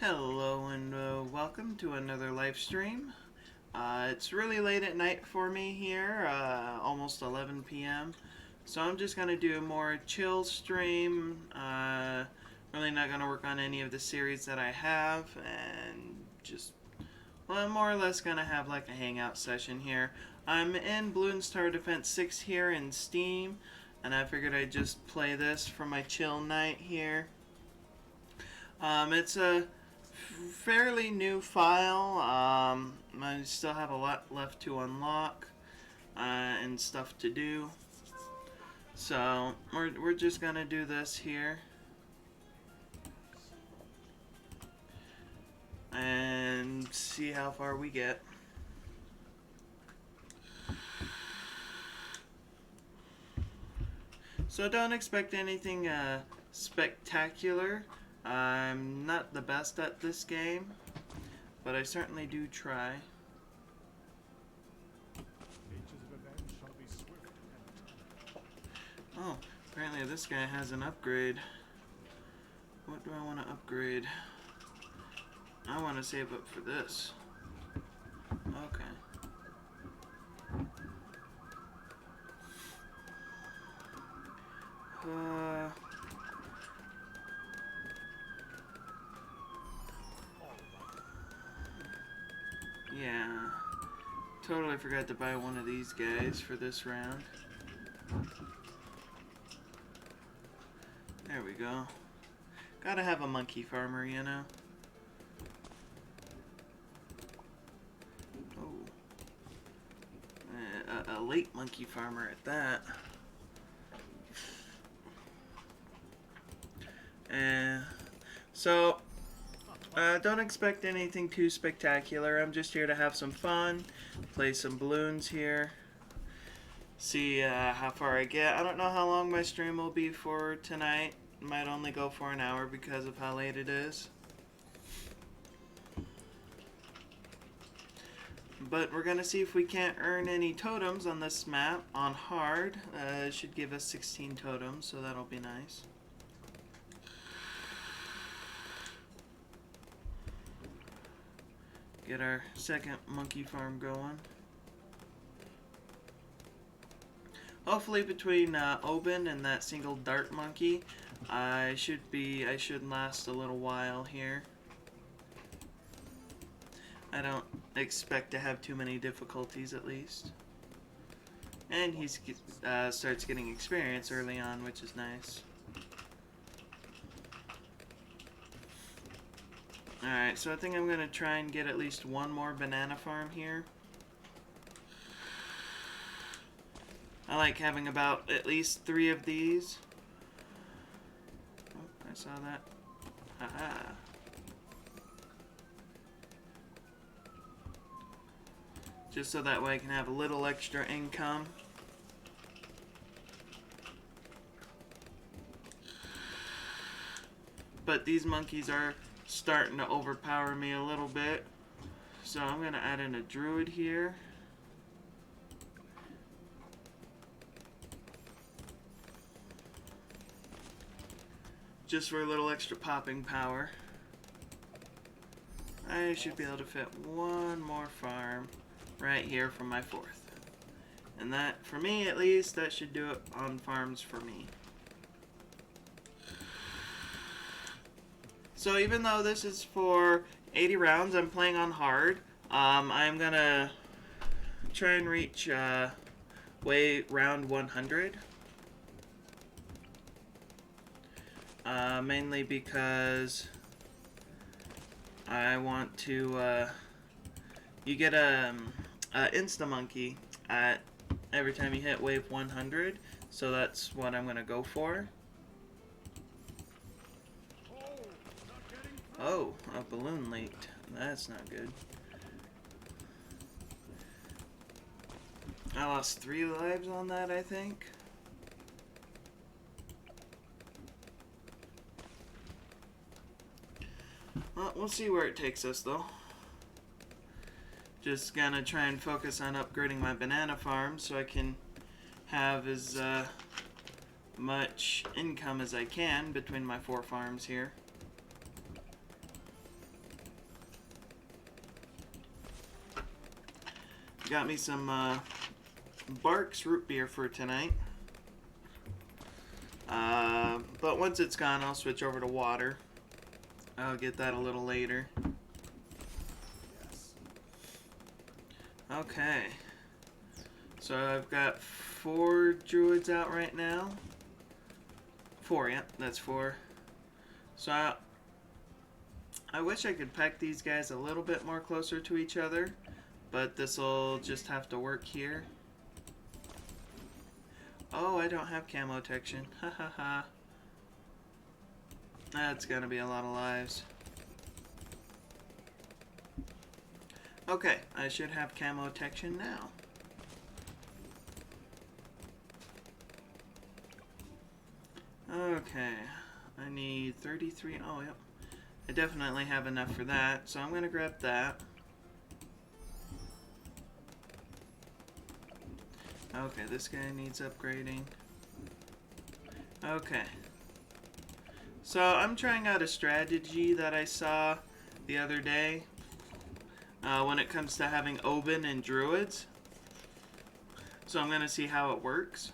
Hello and welcome to another live stream. It's really late at night for me here, almost 11 p.m. So I'm just going to do a more chill stream. Really not going to work on any of the series that I have, and just, well, I'm more or less going to have like a hangout session here. I'm in Bloons Tower Defense 6 here in Steam, and I figured I'd just play this for my chill night here. It's a fairly new file. I still have a lot left to unlock and stuff to do. So we're just gonna do this here and see how far we get. So don't expect anything spectacular. I'm not the best at this game, but I certainly do try. Oh, apparently this guy has an upgrade. What do I want to upgrade? I want to save up for this. Okay. Yeah. Totally forgot to buy one of these guys for this round. There we go. Gotta have a monkey farmer, you know. Oh. A late monkey farmer at that. So, don't expect anything too spectacular. I'm just here to have some fun, play some balloons here, see how far I get. I don't know how long my stream will be for tonight. It might only go for an hour because of how late it is. But we're going to see if we can't earn any totems on this map on hard. It should give us 16 totems, so that'll be nice. Get our second monkey farm going. Hopefully between Oben and that single dart monkey, I should last a little while here. I don't expect to have too many difficulties at least. And he starts getting experience early on, which is nice. Alright, so I think I'm going to try and get at least one more banana farm here. I like having about at least 3 of these. Oh, I saw that. Haha. Just so that way I can have a little extra income. But these monkeys are starting to overpower me a little bit. So I'm going to add in a druid here. Just for a little extra popping power. I should be able to fit one more farm right here for my 4th. And that, for me at least, that should do it on farms for me. So even though this is for 80 rounds, I'm playing on hard. I'm gonna try and reach round 100. Mainly because I want to. You get a insta monkey at every time you hit wave 100, so that's what I'm gonna go for. Oh, a balloon leaked. That's not good. I lost 3 lives on that, I think. Well, we'll see where it takes us, though. Just gonna try and focus on upgrading my banana farm so I can have as much income as I can between my 4 farms here. got me some Barks root beer for tonight. But once it's gone, I'll switch over to water. I'll get that a little later. Okay. So I've got 4 druids out right now. 4, yeah, that's 4. So I wish I could pack these guys a little bit more closer to each other, but this will just have to work here. Oh, I don't have camo protection. Ha ha ha. That's gonna be a lot of lives. Okay, I should have camo protection now. Okay, I need 33. Oh, yep. I definitely have enough for that, so I'm going to grab that. Okay, this guy needs upgrading. Okay. So I'm trying out a strategy that I saw the other day when it comes to having Oban and Druids. So I'm going to see how it works.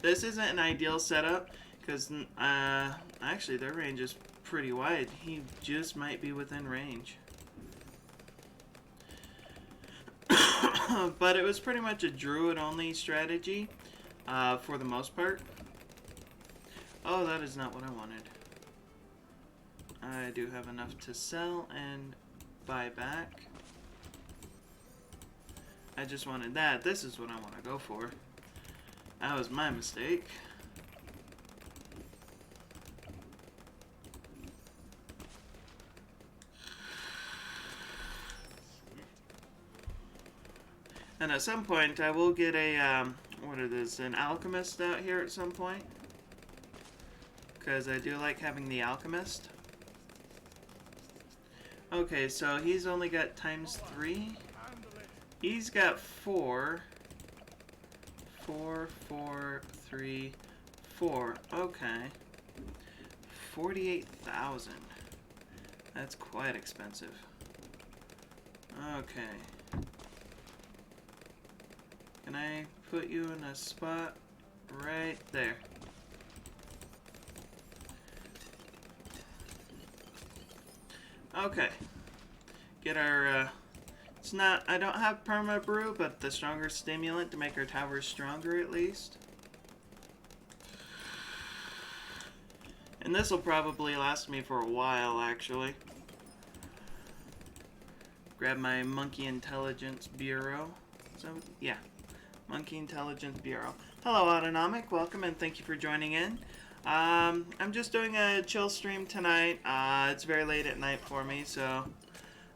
This isn't an ideal setup because actually their range is pretty wide. He just might be within range. But it was pretty much a druid only strategy for the most part. Oh, that is not what I wanted. I do have enough to sell and buy back. I just wanted that. This is what I want to go for. That was my mistake. And at some point, I will get a, what is this, an alchemist out here at some point. Because I do like having the alchemist. Okay, so he's only got ×3. He's got 4. 4, 4, 3, 4. Okay. 48,000. That's quite expensive. Okay. Can I put you in a spot right there? Okay. Get our, it's not, I don't have perma brew, but the stronger stimulant to make our towers stronger at least. And this will probably last me for a while, actually. Grab my Monkey Intelligence Bureau. So, yeah. Monkey Intelligence Bureau. Hello, Autonomic. Welcome, and thank you for joining in. I'm just doing a chill stream tonight. It's very late at night for me, so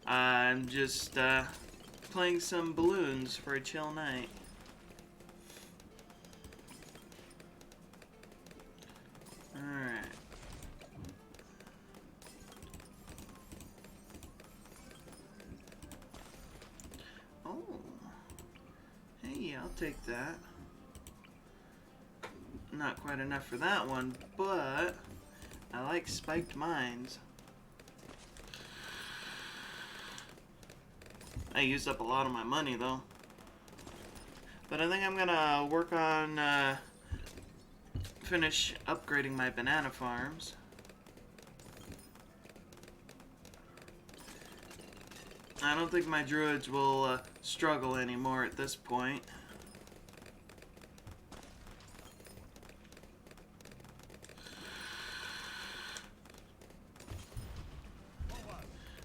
I'm just playing some balloons for a chill night. Alright. Oh. Hey, I'll take that. Not quite enough for that one, but I like spiked mines. I used up a lot of my money though. But I think I'm gonna work on finish upgrading my banana farms. I don't think my druids will struggle anymore at this point.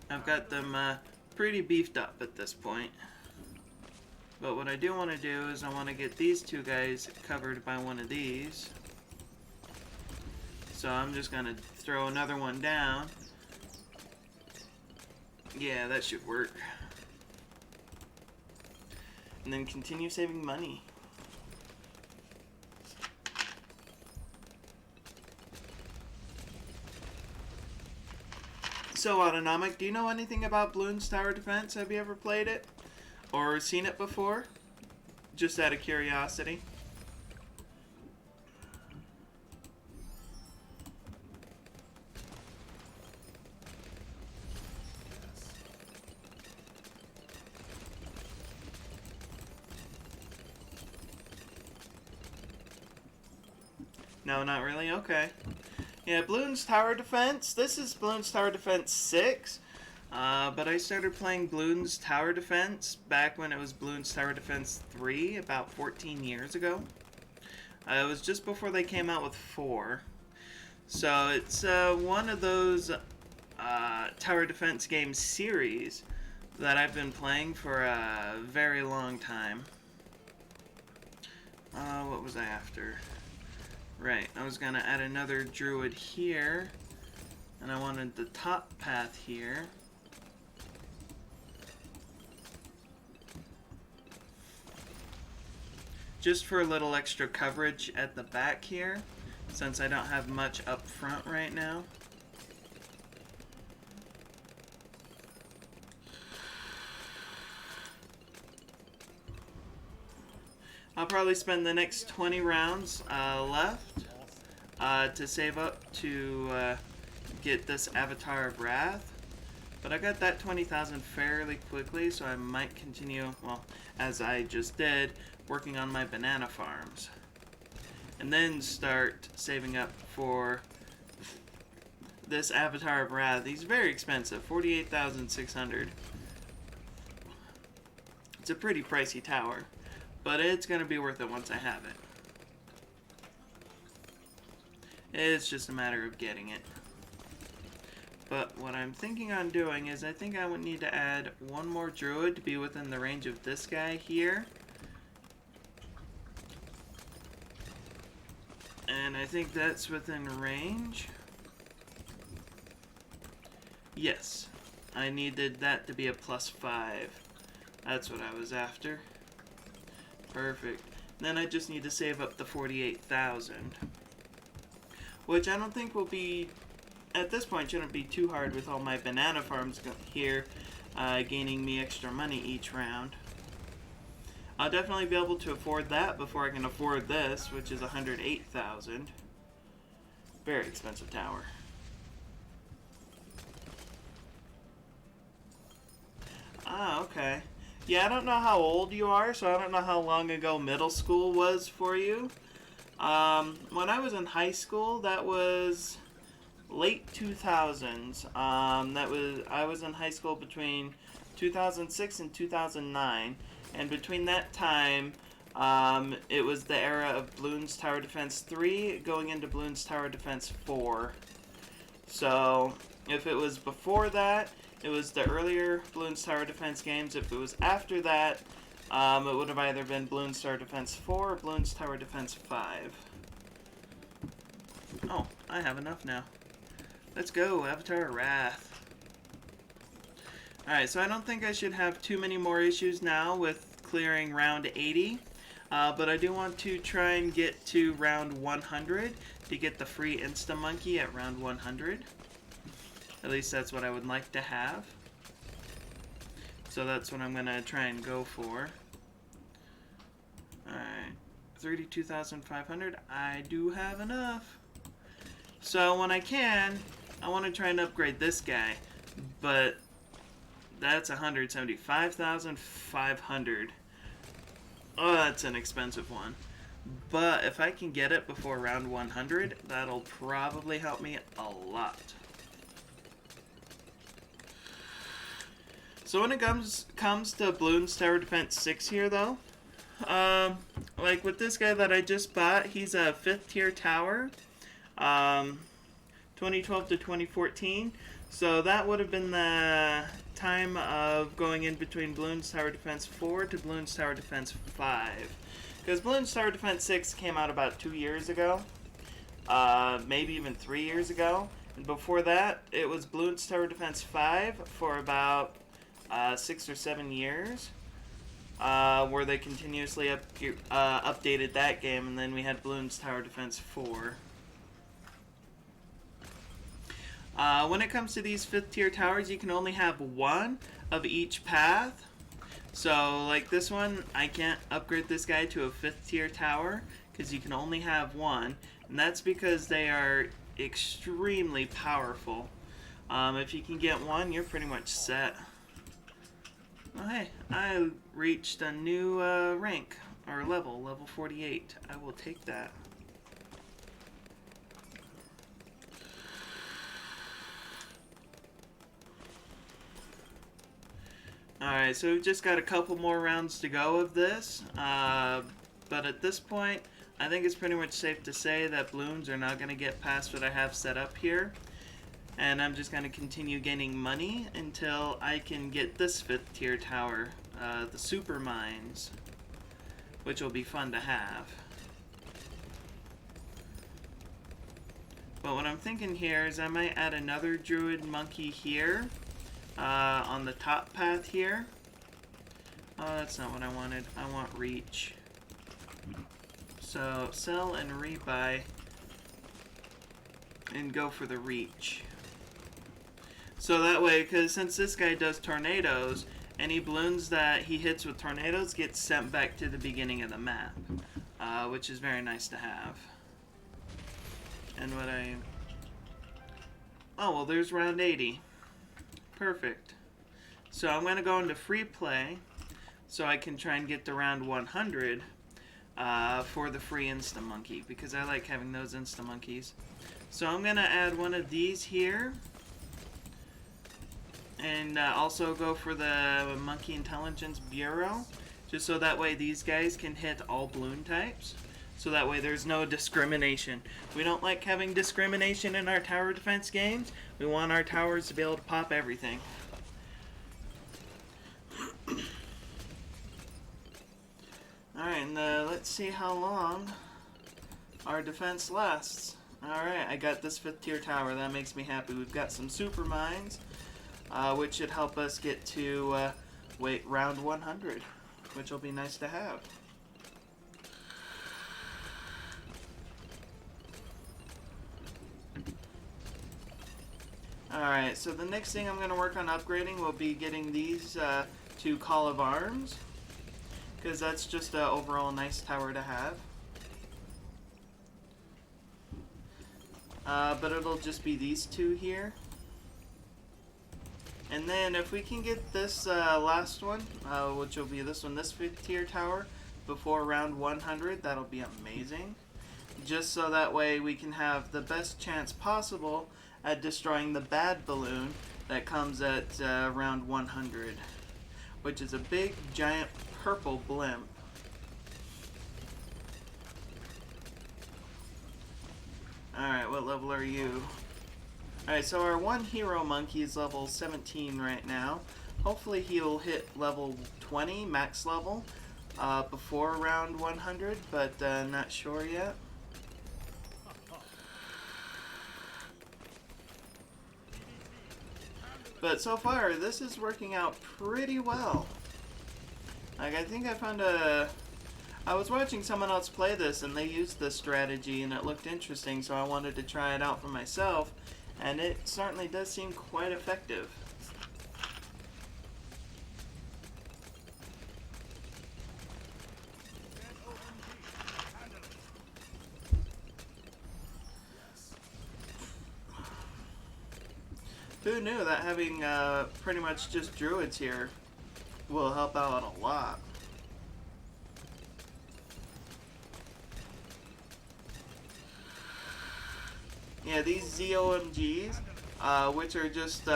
I've got them pretty beefed up at this point. But what I do want to do is I want to get these two guys covered by one of these. So I'm just going to throw another one down. Yeah, that should work. And then continue saving money. So, Autonomic, do you know anything about Bloons Tower Defense? Have you ever played it? Or seen it before? Just out of curiosity. No, not really? Okay. Yeah, Bloons Tower Defense. This is Bloons Tower Defense 6. But I started playing Bloons Tower Defense back when it was Bloons Tower Defense 3, about 14 years ago. It was just before they came out with 4. So it's one of those tower defense game series that I've been playing for a very long time. What was I after? Right, I was gonna add another druid here, and I wanted the top path here. Just for a little extra coverage at the back here, since I don't have much up front right now. I'll probably spend the next 20 rounds left to save up to get this Avatar of Wrath. But I got that 20,000 fairly quickly, so I might continue, well, as I just did, working on my banana farms. And then start saving up for this Avatar of Wrath. He's very expensive, 48,600. It's a pretty pricey tower, but it's going to be worth it once I have it. It's just a matter of getting it. But what I'm thinking on doing is I think I would need to add one more druid to be within the range of this guy here. And I think that's within range. Yes, I needed that to be a +5. That's what I was after. Perfect. Then I just need to save up the 48,000. Which I don't think will be, at this point, shouldn't be too hard with all my banana farms here gaining me extra money each round. I'll definitely be able to afford that before I can afford this, which is 108,000. Very expensive tower. Ah, okay. Yeah, I don't know how old you are, so I don't know how long ago middle school was for you. When I was in high school, that was late 2000s. I was in high school between 2006 and 2009, and between that time, it was the era of Bloons Tower Defense 3 going into Bloons Tower Defense 4. So, if it was before that, it was the earlier Bloons Tower Defense games. If it was after that, it would have either been Bloons Tower Defense 4 or Bloons Tower Defense 5. Oh, I have enough now. Let's go, Avatar Wrath. Alright, so I don't think I should have too many more issues now with clearing round 80. But I do want to try and get to round 100 to get the free Insta-Monkey at round 100. At least that's what I would like to have. So that's what I'm going to try and go for. Alright, 32,500. I do have enough. So when I can, I want to try and upgrade this guy. But that's 175,500. Oh, that's an expensive one. But if I can get it before round 100, that'll probably help me a lot. So when it comes to Bloons Tower Defense 6 here, though, like with this guy that I just bought, he's a 5th tier tower, 2012 to 2014. So that would have been the time of going in between Bloons Tower Defense 4 to Bloons Tower Defense 5. Because Bloons Tower Defense 6 came out about 2 years ago, maybe even 3 years ago. And before that, it was Bloons Tower Defense 5 for about 6 or 7 years, where they continuously updated that game, and then we had Bloons Tower Defense 4. When it comes to these 5th tier towers, you can only have one of each path. So, like this one, I can't upgrade this guy to a 5th tier tower, because you can only have one, and that's because they are extremely powerful. If you can get one, you're pretty much set. Oh, hey, I reached a new rank, or level 48. I will take that. Alright, so we've just got a couple more rounds to go of this. But at this point, I think it's pretty much safe to say that balloons are not going to get past what I have set up here. And I'm just going to continue gaining money until I can get this 5th tier tower, the super mines, which will be fun to have. But what I'm thinking here is I might add another druid monkey here, on the top path here. Oh, that's not what I wanted. I want reach. So sell and rebuy and go for the reach. So that way, because since this guy does tornadoes, any balloons that he hits with tornadoes get sent back to the beginning of the map, which is very nice to have. And what I... Oh, well, there's round 80. Perfect. So I'm going to go into free play so I can try and get to round 100 for the free Insta-Monkey, because I like having those Insta-Monkeys. So I'm going to add one of these here. And also go for the Monkey Intelligence Bureau, just so that way these guys can hit all balloon types. So that way there's no discrimination. We don't like having discrimination in our tower defense games. We want our towers to be able to pop everything. Alright, and let's see how long our defense lasts. Alright, I got this 5th tier tower. That makes me happy. We've got some super mines, which should help us get to round 100, which will be nice to have. Alright, so the next thing I'm going to work on upgrading will be getting these to Call of Arms, because that's just an overall nice tower to have. But it'll just be these two here. And then if we can get this last one, which will be this one, this 5th tier tower, before round 100, that'll be amazing. Just so that way we can have the best chance possible at destroying the bad balloon that comes at round 100, which is a big, giant, purple blimp. Alright, what level are you? Alright, so our one hero monkey is level 17 right now. Hopefully he'll hit level 20, max level, before round 100, but not sure yet. But so far, this is working out pretty well. Like, I think I found I was watching someone else play this, and they used this strategy, and it looked interesting, so I wanted to try it out for myself, and it certainly does seem quite effective. Who knew that having pretty much just druids here will help out a lot. Yeah, these ZOMGs, which are just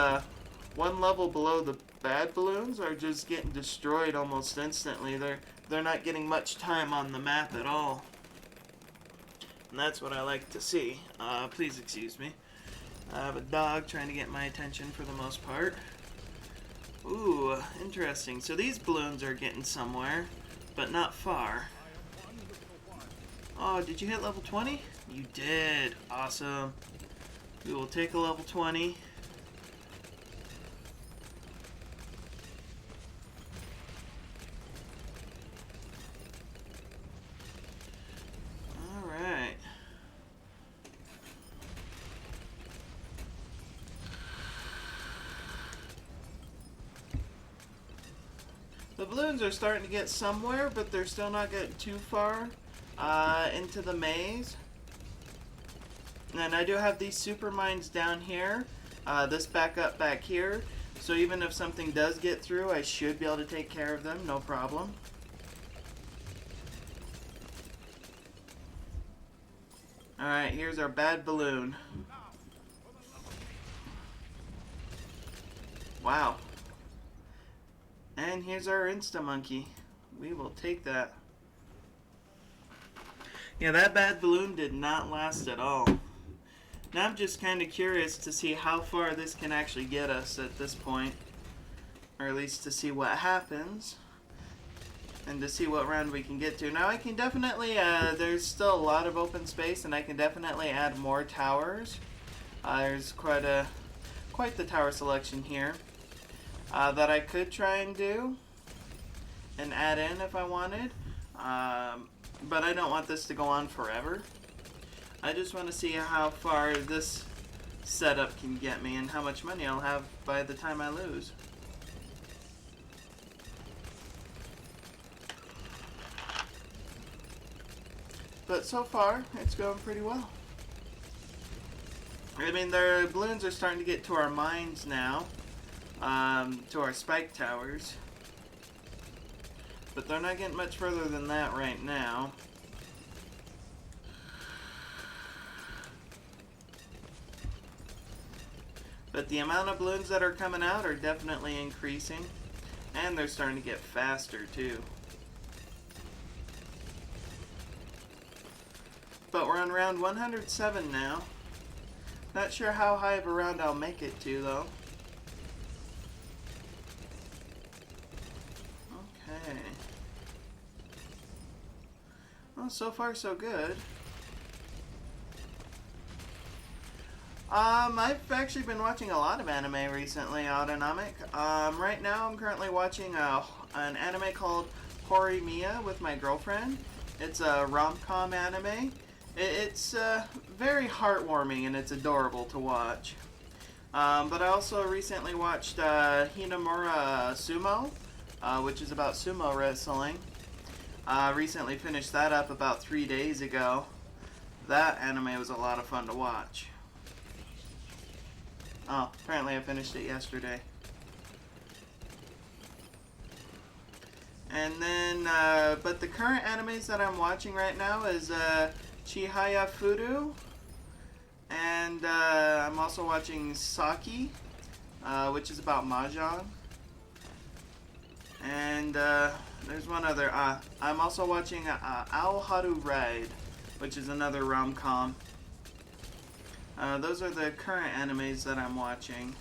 one level below the bad balloons, are just getting destroyed almost instantly. They're not getting much time on the map at all. And that's what I like to see. Please excuse me. I have a dog trying to get my attention for the most part. Ooh, interesting. So these balloons are getting somewhere, but not far. Oh, did you hit level 20? You did. Awesome. We will take a level 20. Alright. The balloons are starting to get somewhere, but they're still not getting too far into the maze. And I do have these super mines down here, this backup back here, so even if something does get through, I should be able to take care of them, no problem. Alright, here's our bad balloon. Wow. And here's our Insta Monkey. We will take that. Yeah, that bad balloon did not last at all. Now I'm just kind of curious to see how far this can actually get us at this point. Or at least to see what happens. And to see what round we can get to. Now I can definitely, there's still a lot of open space, and I can definitely add more towers. There's quite the tower selection here that I could try and do and add in if I wanted. But I don't want this to go on forever. I just want to see how far this setup can get me and how much money I'll have by the time I lose. But so far, it's going pretty well. I mean, the balloons are starting to get to our mines now, to our spike towers. But they're not getting much further than that right now. But the amount of balloons that are coming out are definitely increasing. And they're starting to get faster, too. But we're on round 107 now. Not sure how high of a round I'll make it to, though. Okay. Well, so far so good. I've actually been watching a lot of anime recently, Autonomic. Right now I'm currently watching an anime called Horimiya with my girlfriend. It's a rom-com anime. It's very heartwarming and it's adorable to watch. But I also recently watched Hinamura Sumo, which is about sumo wrestling. Recently finished that up about 3 days ago. That anime was a lot of fun to watch. Oh, apparently I finished it yesterday. And then, but the current animes that I'm watching right now is Chihaya Furu, and I'm also watching Saki, which is about mahjong. And there's one other. I'm also watching Aoharu Ride, which is another rom-com. Those are the current animes that I'm watching.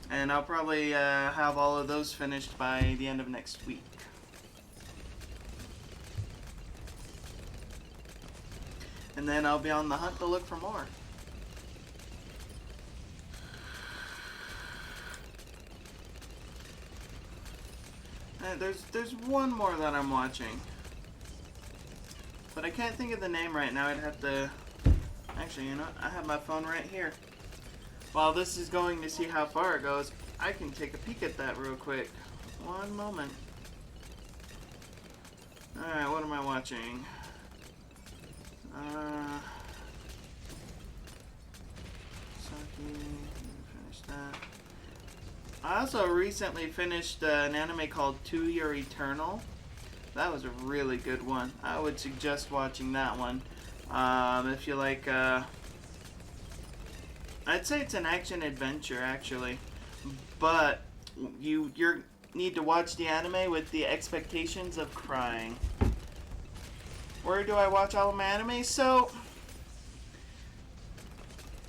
And I'll probably have all of those finished by the end of next week. And then I'll be on the hunt to look for more. There's one more that I'm watching. But I can't think of the name right now. I'd have to... Actually, you know, I have my phone right here. While this is going to see how far it goes, I can take a peek at that real quick. One moment. Alright, what am I watching? Saki, finish that. I also recently finished an anime called To Your Eternal. That was a really good one. I would suggest watching that one. If you like, I'd say it's an action adventure actually, but you need to watch the anime with the expectations of crying. Where do I watch all of my anime? So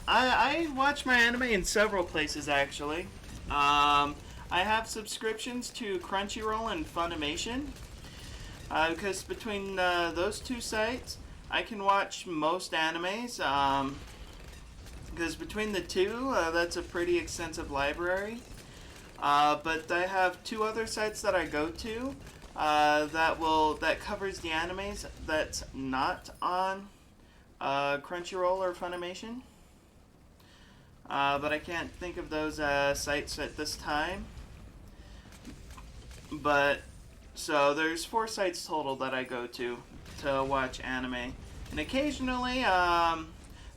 I watch my anime in several places actually. I have subscriptions to Crunchyroll and Funimation. Because between those two sites, I can watch most animes. Because between the two, that's a pretty extensive library. But I have two other sites that I go to that covers the animes that's not on Crunchyroll or Funimation. But I can't think of those sites at this time. But so there's 4 sites total that I go to watch anime, and occasionally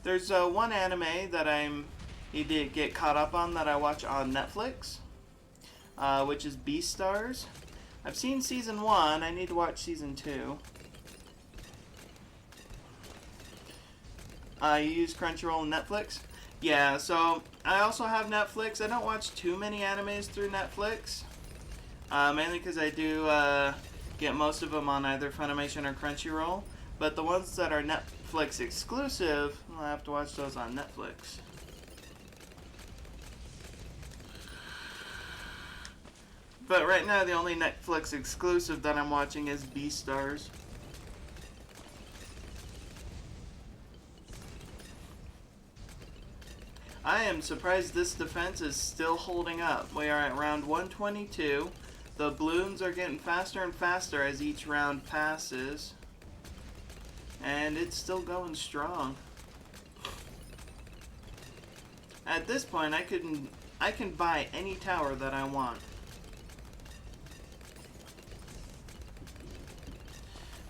there's one anime that I need to get caught up on that I watch on Netflix, which is Beastars. I've seen season 1. I need to watch season 2. You use Crunchyroll and Netflix? Yeah, so I also have Netflix. I don't watch too many animes through Netflix, mainly because I do get most of them on either Funimation or Crunchyroll. But the ones that are Netflix exclusive, I'll have to watch those on Netflix. But right now, the only Netflix exclusive that I'm watching is Beastars. I am surprised this defense is still holding up. We are at round 122. The balloons are getting faster and faster as each round passes. And it's still going strong. At this point, I can buy any tower that I want.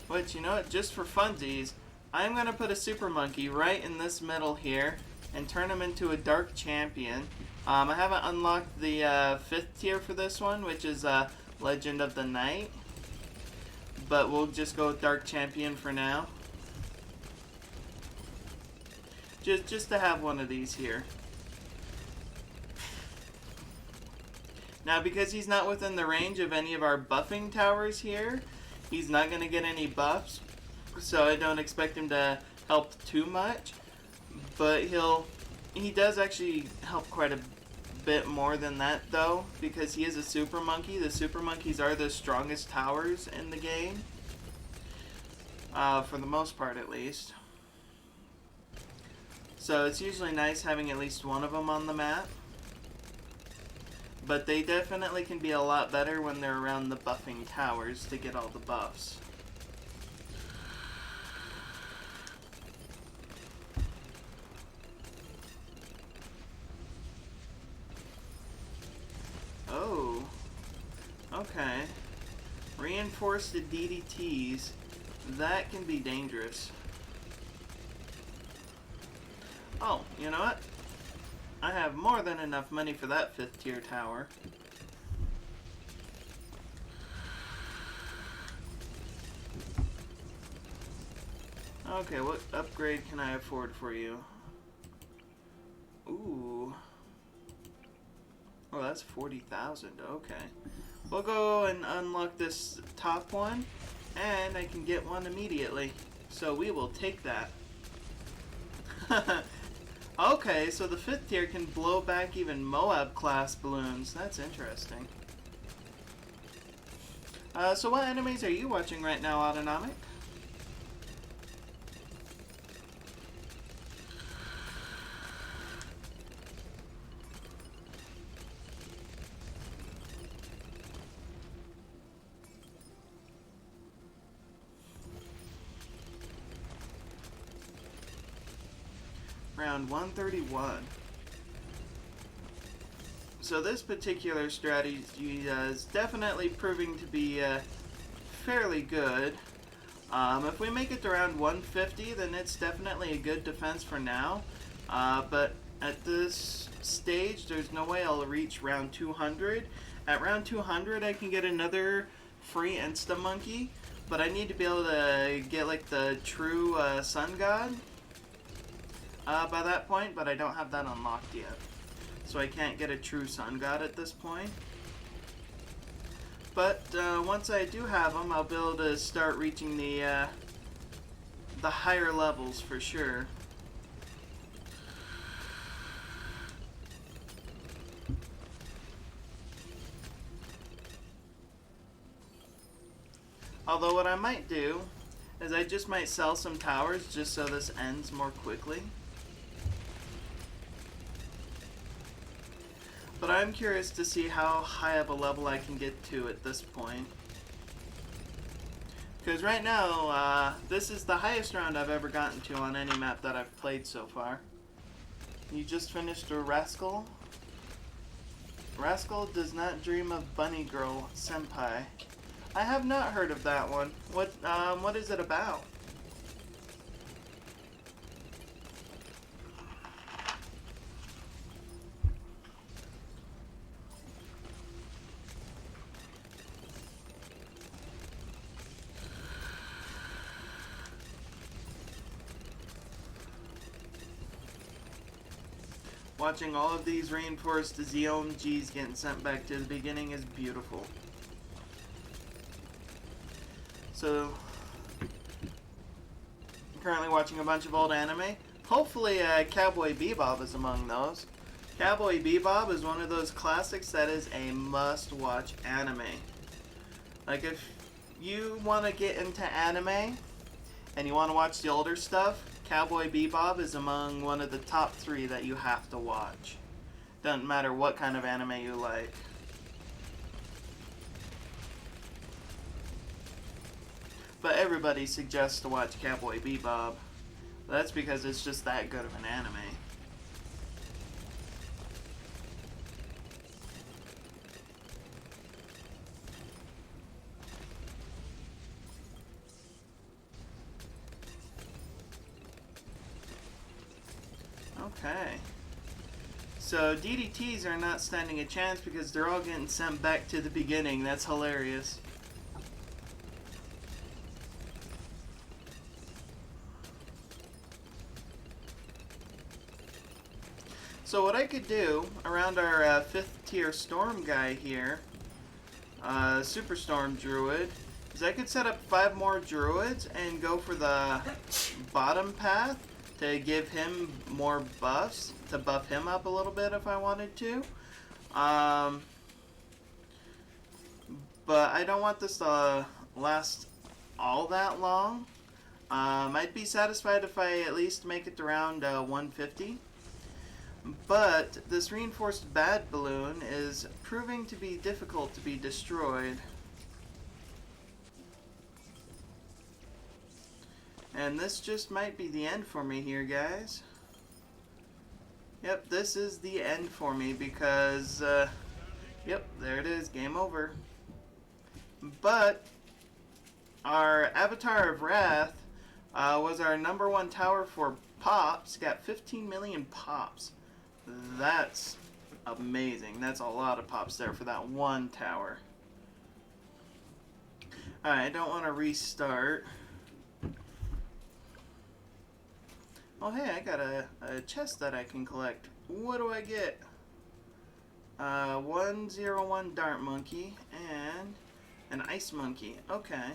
But you know what? Just for funsies, I'm going to put a super monkey right in this middle here and turn him into a dark champion. I haven't unlocked the 5th tier for this one, which is Legend of the Night. But we'll just go with dark champion for now. Just to have one of these here. Now, because he's not within the range of any of our buffing towers here, he's not going to get any buffs, so I don't expect him to help too much. But he does actually help quite a bit more than that, though, because he is a super monkey. The super monkeys are the strongest towers in the game, for the most part at least. So it's usually nice having at least one of them on the map. But they definitely can be a lot better when they're around the buffing towers to get all the buffs. Oh. Okay. Reinforced DDTs. That can be dangerous. Oh, you know what? I have more than enough money for that 5th tier tower. Okay, what upgrade can I afford for you? Ooh. Oh, that's 40,000. Okay. We'll go and unlock this top one, and I can get one immediately. So we will take that. Okay, so the 5th tier can blow back even Moab class balloons. That's interesting. So what enemies are you watching right now, Autonomic? Round 131. So this particular strategy is definitely proving to be fairly good. If we make it to round 150, then it's definitely a good defense for now. But at this stage, there's no way I'll reach round 200. At round 200, I can get another free Insta Monkey, but I need to be able to get like the true Sun God by that point, but I don't have that unlocked yet. So I can't get a true Sun God at this point. But once I do have them, I'll be able to start reaching the higher levels for sure. Although what I might do is I just might sell some towers just so this ends more quickly. But I'm curious to see how high of a level I can get to at this point. Because right now, this is the highest round I've ever gotten to on any map that I've played so far. You just finished a Rascal? Rascal does not dream of Bunny Girl Senpai. I have not heard of that one. What is it about? Watching all of these reinforced ZOMGs getting sent back to the beginning is beautiful. So, I'm currently watching a bunch of old anime. Hopefully, Cowboy Bebop is among those. Cowboy Bebop is one of those classics that is a must-watch anime. Like, if you want to get into anime and you want to watch the older stuff, Cowboy Bebop is among one of the top 3 that you have to watch. Doesn't matter what kind of anime you like. But everybody suggests to watch Cowboy Bebop. That's because it's just that good of an anime. Okay. So DDTs are not standing a chance because they're all getting sent back to the beginning. That's hilarious. So what I could do around our 5th tier storm guy here, Superstorm Druid, is I could set up 5 more druids and go for the bottom path to give him more buffs, to buff him up a little bit if I wanted to. But I don't want this to last all that long. I'd be satisfied if I at least make it around 150. But this reinforced bad balloon is proving to be difficult to be destroyed. And this just might be the end for me here, guys. Yep, this is the end for me because, yep, there it is, game over. But our Avatar of Wrath was our #1 tower for pops, got 15 million pops. That's amazing. That's a lot of pops there for that one tower. Alright, I don't want to restart. Oh hey, I got a chest that I can collect. What do I get? 101 Dart Monkey and an Ice Monkey. Okay.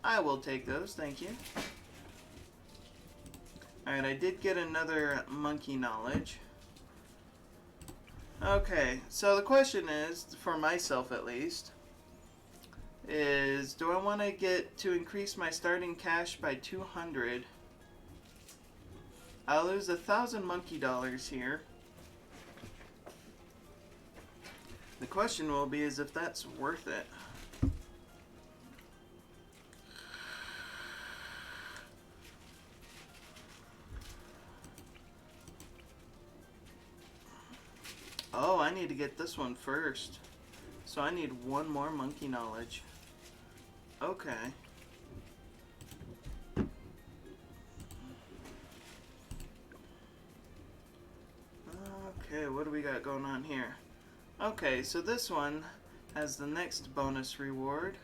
I will take those, thank you. Alright, I did get another monkey knowledge. Okay, so the question is, for myself at least, is do I want to get to increase my starting cash by 200? I'll lose 1,000 monkey dollars here. The question will be is if that's worth it. Oh, I need to get this one first. So I need 1 more monkey knowledge. Okay. Okay, what do we got going on here? Okay, so this one has the next bonus reward.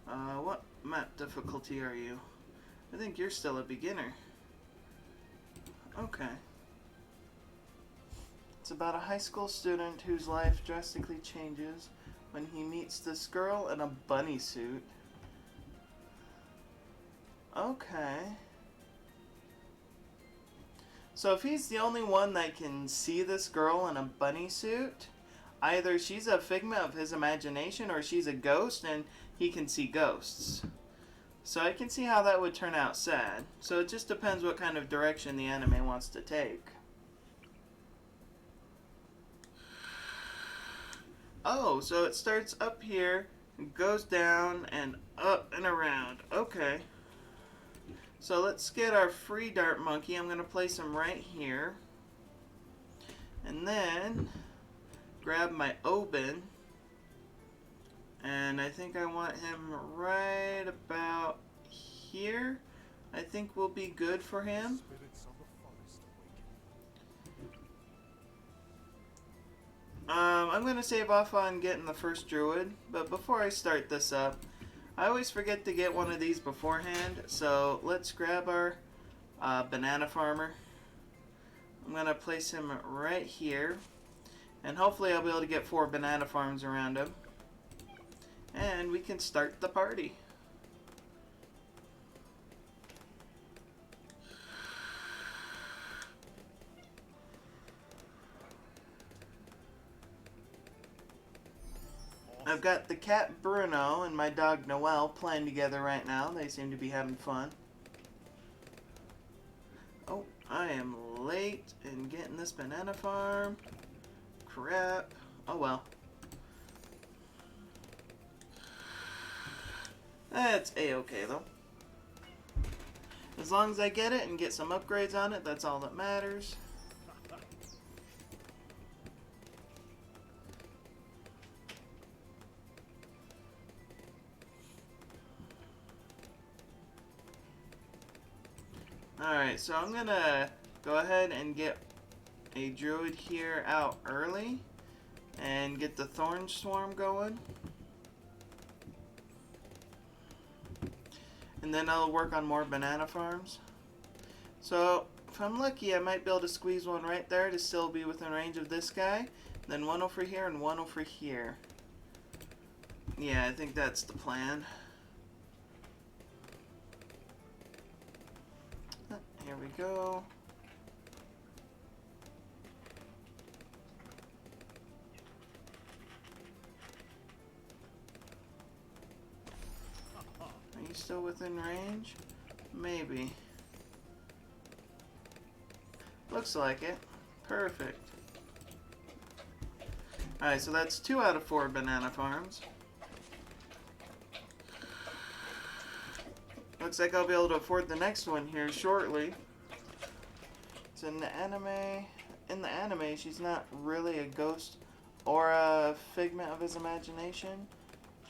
What map difficulty are you? I think you're still a beginner. Okay. It's about a high school student whose life drastically changes when he meets this girl in a bunny suit. Okay. So if he's the only one that can see this girl in a bunny suit, either she's a figment of his imagination or she's a ghost and he can see ghosts. So I can see how that would turn out sad. So it just depends what kind of direction the anime wants to take. Oh, so it starts up here, goes down, and up and around. Okay. So let's get our free Dart Monkey. I'm going to place him right here. And then grab my Oben. And I think I want him right about here. I think will be good for him. I'm going to save off on getting the first druid, but before I start this up, I always forget to get one of these beforehand, so let's grab our banana farmer. I'm going to place him right here. And hopefully I'll be able to get 4 banana farms around him. And we can start the party. I've got the cat Bruno and my dog Noelle playing together right now. They seem to be having fun. Oh, I am late in getting this banana farm. Crap. Oh well. That's a-okay though. As long as I get it and get some upgrades on it, that's all that matters. Alright, so I'm gonna go ahead and get a druid here out early and get the thorn swarm going. And then I'll work on more banana farms. So if I'm lucky, I might be able to squeeze one right there to still be within range of this guy. Then one over here and one over here. Yeah, I think that's the plan. Here we go. Are you still within range? Maybe. Looks like it. Perfect. Alright, so that's 2 out of 4 banana farms. Looks like I'll be able to afford the next one here shortly. It's in the anime. In the anime, she's not really a ghost or a figment of his imagination.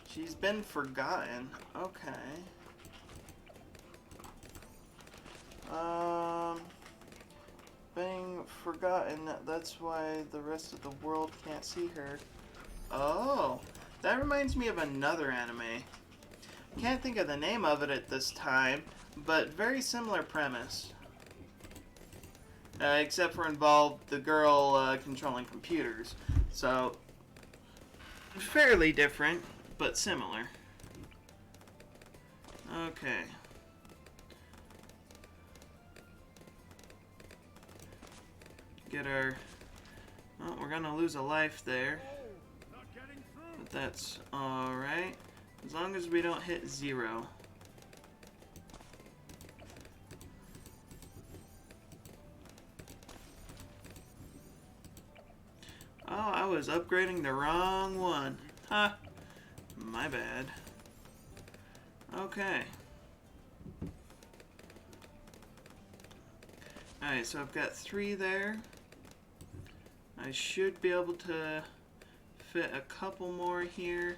She's been forgotten. Okay. Being forgotten, that's why the rest of the world can't see her. Oh, that reminds me of another anime. Can't think of the name of it at this time, but very similar premise. Except for involved the girl controlling computers. So, fairly different, but similar. Okay. Get our... Well, we're gonna lose a life there. But that's alright. As long as we don't hit 0. Oh, I was upgrading the wrong one. Ha! My bad. Okay. Alright, so I've got 3 there. I should be able to fit a couple more here.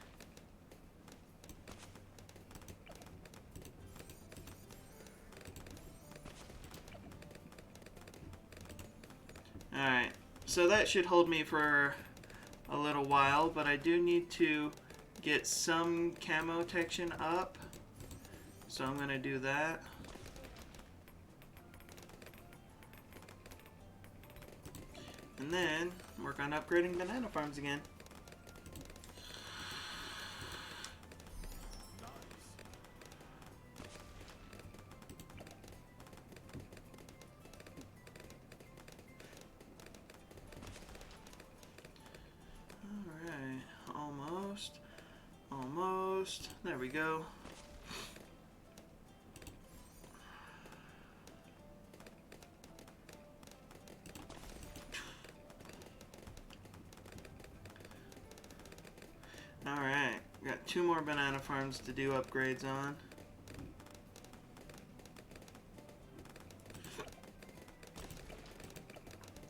Alright, so that should hold me for a little while, but I do need to get some camo protection up. So I'm going to do that. And then work on upgrading banana farms again. Alright, almost. Almost. There we go. Alright, got 2 more banana farms to do upgrades on.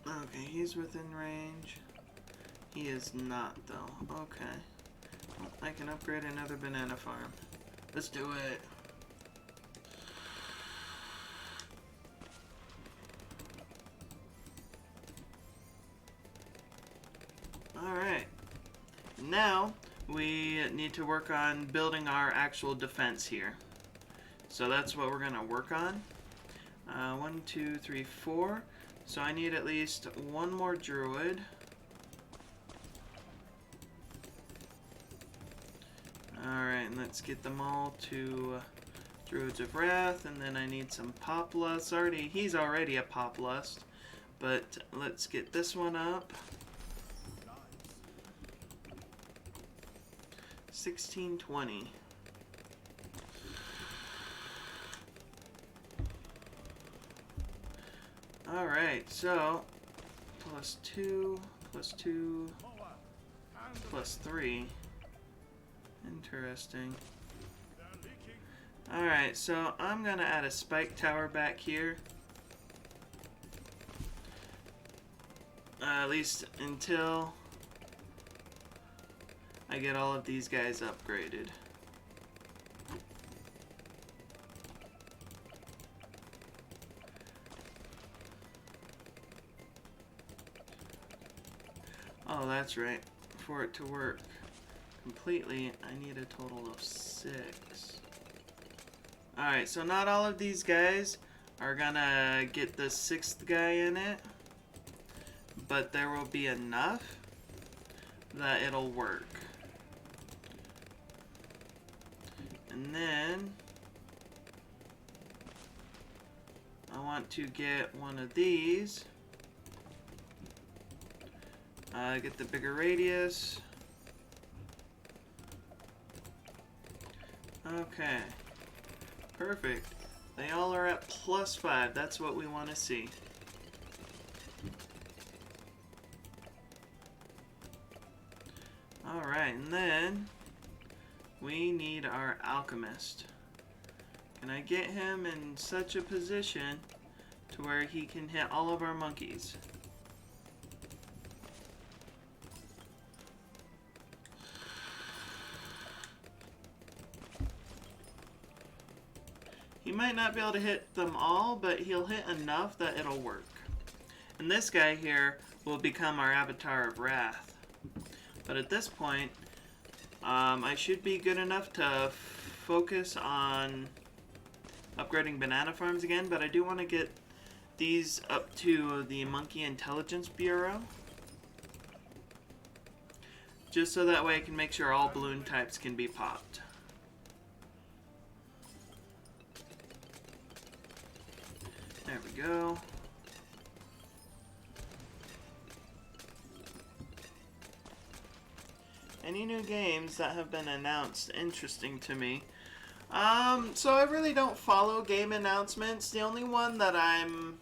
Okay, he's within range. He is not, though. Okay. Well, I can upgrade another banana farm. Let's do it. Alright. Now, we need to work on building our actual defense here. So that's what we're going to work on. 1, 2, 3, 4. So I need at least one more druid. Alright, and let's get them all to Druids of Wrath, and then I need some Poplust. He's already a Poplust, but let's get this one up. 1620. Alright, so +2, +2, +3. Interesting. Alright, so I'm gonna add a spike tower back here. At least until I get all of these guys upgraded. Oh, that's right. For it to work completely, I need a total of 6. Alright, so not all of these guys are gonna get the 6th guy in it, but there will be enough that it'll work. And then I want to get one of these. Get the bigger radius. Okay. Perfect. They all are at +5. That's what we want to see. Alright, and then we need our alchemist. Can I get him in such a position to where he can hit all of our monkeys? He might not be able to hit them all, but he'll hit enough that it'll work. And this guy here will become our Avatar of Wrath. But at this point, I should be good enough to focus on upgrading banana farms again, but I do want to get these up to the Monkey Intelligence Bureau. Just so that way I can make sure all balloon types can be popped. There we go. Any new games that have been announced interesting to me? So I really don't follow game announcements. The only one that I'm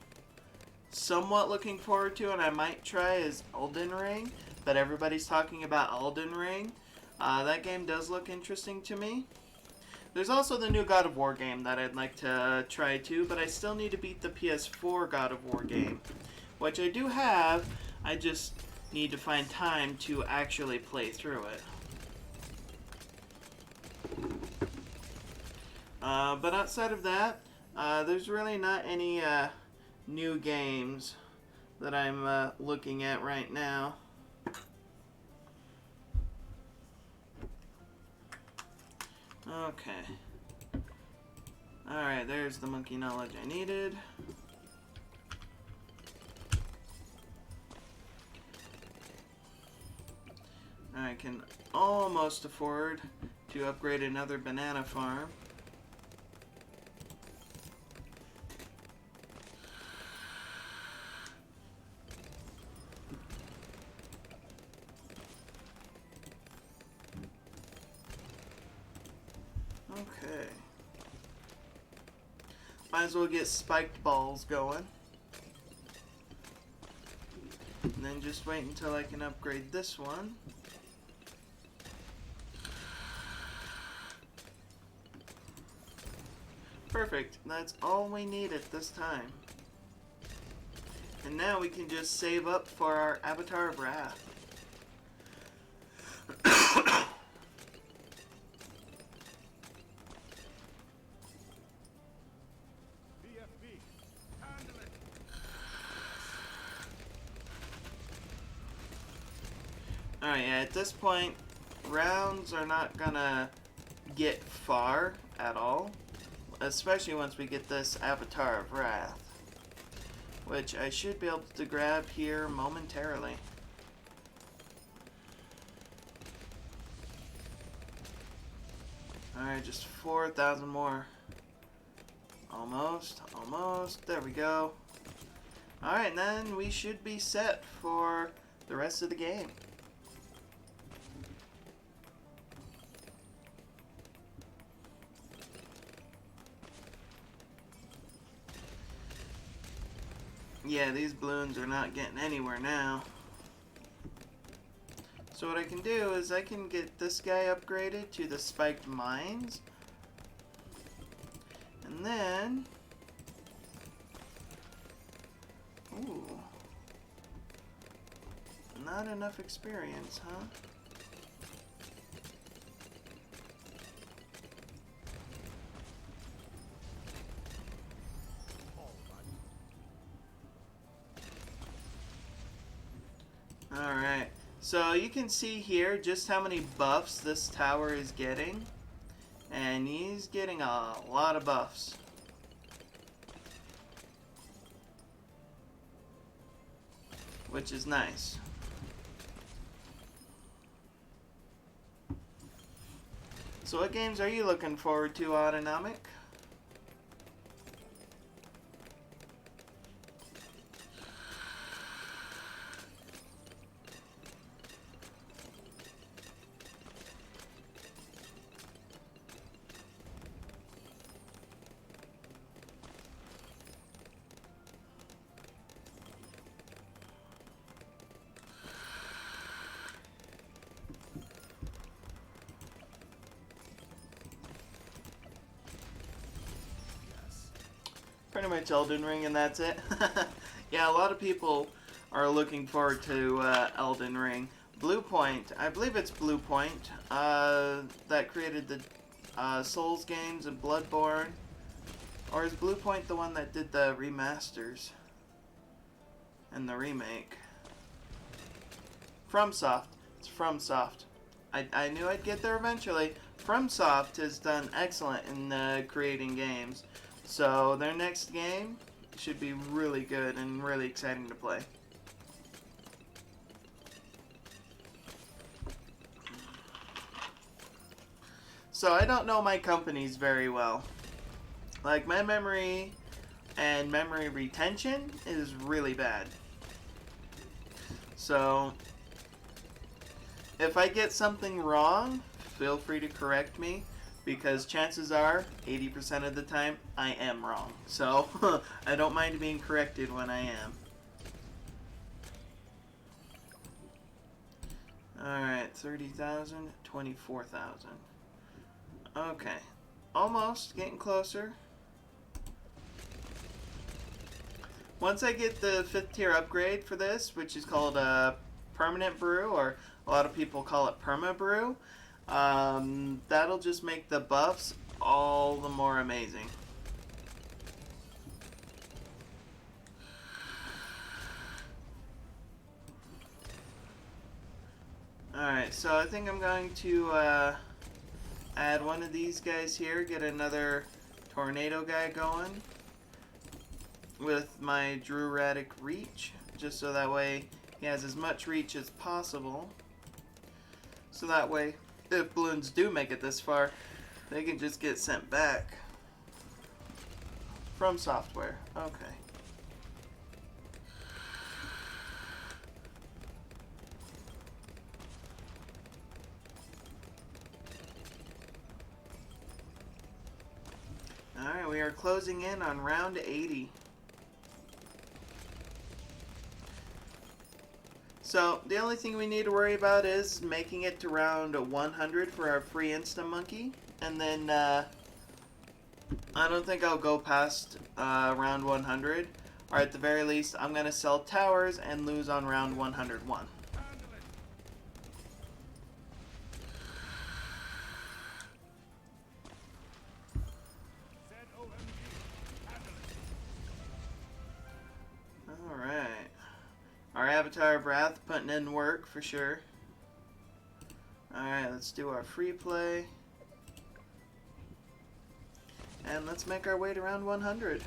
somewhat looking forward to and I might try is Elden Ring. But everybody's talking about Elden Ring. That game does look interesting to me. There's also the new God of War game that I'd like to try too, but I still need to beat the PS4 God of War game, which I do have. I just need to find time to actually play through it. But outside of that, there's really not any new games that I'm looking at right now. Okay. Alright, there's the monkey knowledge I needed. I can almost afford to upgrade another banana farm. Okay. Might as well get spiked balls going. And then just wait until I can upgrade this one. Perfect. That's all we need at this time. And now we can just save up for our Avatar of Wrath. Alright, yeah, at this point, rounds are not gonna get far at all. Especially once we get this Avatar of Wrath. which I should be able to grab here momentarily. Alright, just 4,000 more. Almost, almost. There we go. Alright, and then we should be set for the rest of the game. Yeah, these balloons are not getting anywhere now. So what I can do is I can get this guy upgraded to the spiked mines. And then... Ooh. Not enough experience, huh? Alright, so you can see here just how many buffs this tower is getting. And he's getting a lot of buffs. Which is nice. So what games are you looking forward to, Autonomic? Pretty much Elden Ring and that's it. Yeah, a lot of people are looking forward to Elden Ring. Blue Point, I believe it's Blue Point, that created the Souls games and Bloodborne. Or is Blue Point the one that did the remasters and the remake? FromSoft. It's FromSoft. I knew I'd get there eventually. FromSoft has done excellent in creating games. So their next game should be really good and really exciting to play. So I don't know my companies very well. Like, my memory and memory retention is really bad. So if I get something wrong, feel free to correct me. Because chances are, 80% of the time, I am wrong. So, I don't mind being corrected when I am. Alright, 30,000, 24,000. Okay. Almost, getting closer. Once I get the 5th tier upgrade for this, which is called a Permanent Brew, or a lot of people call it Perma Brew, that'll just make the buffs all the more amazing. Alright, so I think I'm going to add one of these guys here, get another tornado guy going with my Druidic Reach, just so that way he has as much reach as possible. So that way, if balloons do make it this far, they can just get sent back from software. Okay. Alright, we are closing in on round 80. So, the only thing we need to worry about is making it to round 100 for our free Insta Monkey. And then, I don't think I'll go past round 100. Or at the very least, I'm going to sell towers and lose on round 101. Alright. Our Avatar of Wrath putting in work for sure. Alright, let's do our free play. And let's make our way to round 100.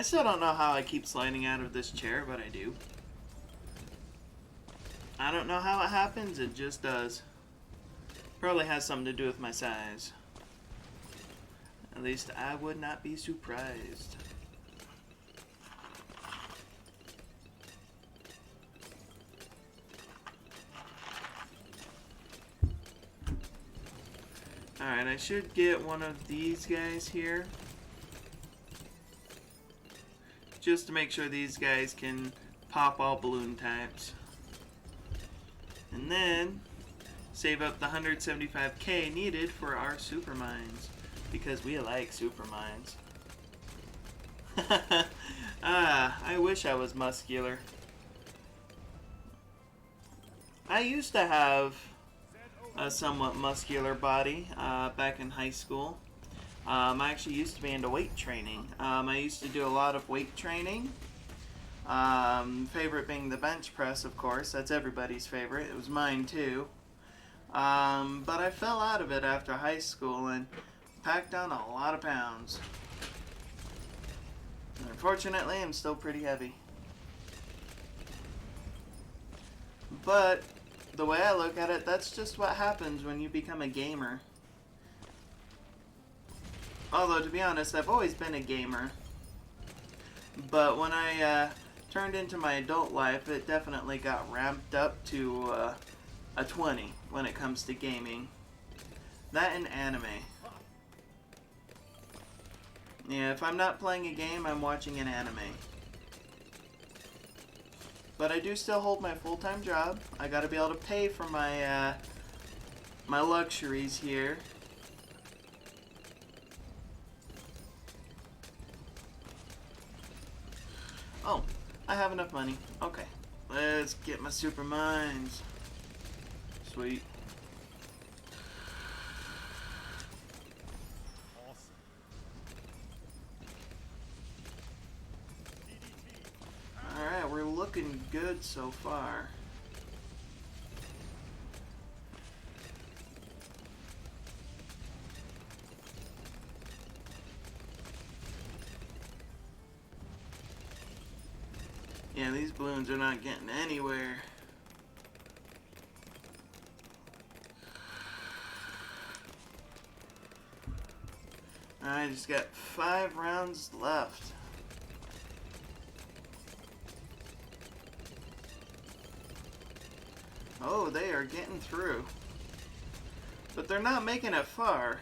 still don't know how I keep sliding out of this chair, but I do. I don't know how it happens, it just does. Probably has something to do with my size. At least I would not be surprised. Alright, I should get one of these guys here. Just to make sure these guys can pop all balloon types. And then save up the 175k needed for our super mines. Because we like super mines. I wish I was muscular. I used to have a somewhat muscular body back in high school. I actually used to be into weight training. I used to do a lot of weight training. Favorite being the bench press, of course. That's everybody's favorite. It was mine too. But I fell out of it after high school and packed on a lot of pounds. And unfortunately, I'm still pretty heavy. But the way I look at it, that's just what happens when you become a gamer. Although, to be honest, I've always been a gamer. But when I turned into my adult life, it definitely got ramped up to a 20 when it comes to gaming. That and anime. Yeah, if I'm not playing a game, I'm watching an anime. But I do still hold my full-time job. I gotta be able to pay for my my luxuries here. Oh, I have enough money. Okay, let's get my super mines. Sweet. Alright, we're looking good so far. Yeah, these balloons are not getting anywhere. I just got 5 rounds left. Oh, they are getting through. But they're not making it far,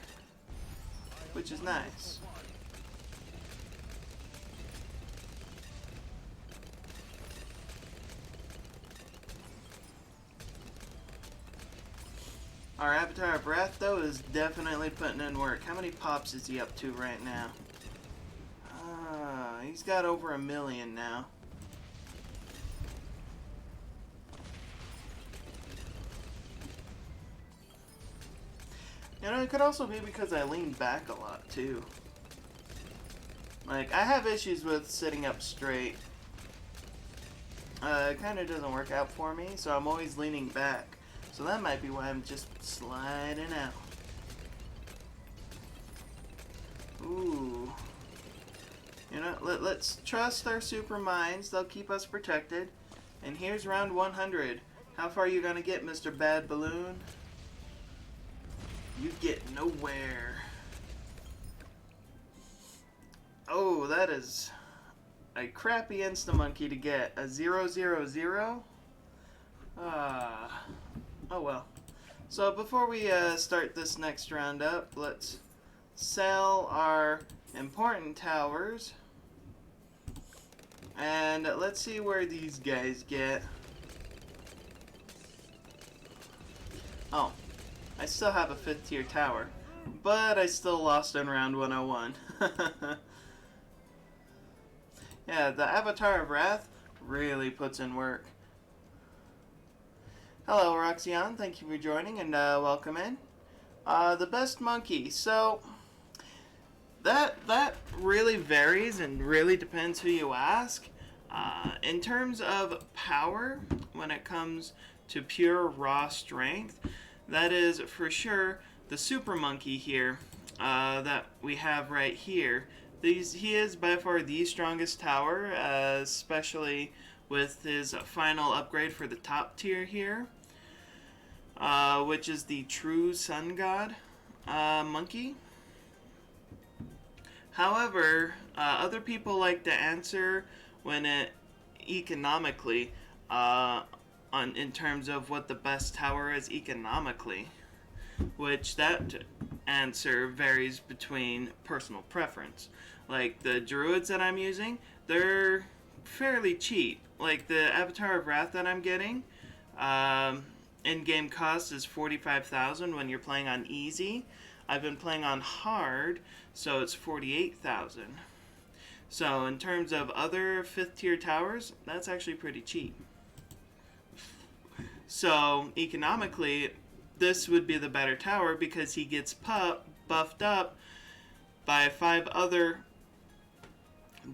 which is nice. Our Avatar of Wrath, though, is definitely putting in work. How many pops is he up to right now? He's got over 1 million now. You know, it could also be because I leaned back a lot, too. Like, I have issues with sitting up straight. It kind of doesn't work out for me, so I'm always leaning back. So that might be why I'm just sliding out. Ooh. You know, let's trust our super mines. They'll keep us protected. And here's round 100. How far are you gonna get, Mr. Bad Balloon? You get nowhere. Oh, that is a crappy insta-monkey to get. A 000? Oh well. So before we start this next round up, let's sell our important towers. And let's see where these guys get. Oh, I still have a 5th tier tower, but I still lost in round 101. Yeah, the Avatar of Wrath really puts in work. Hello, Roxanne. Thank you for joining and welcome in. The best monkey. So that really varies and really depends who you ask. In terms of power, when it comes to pure raw strength, that is for sure the super monkey here that we have right here. He is by far the strongest tower, especially with his final upgrade for the top tier here, which is the True Sun God monkey. However, other people like to answer when it economically, in terms of what the best tower is economically, which that answer varies between personal preference. Like the druids that I'm using, they're fairly cheap. Like the Avatar of Wrath that I'm getting, in-game cost is 45,000 when you're playing on easy. I've been playing on hard, so it's 48,000. So in terms of other 5th tier towers, that's actually pretty cheap. So economically, this would be the better tower because he gets buffed up by 5 other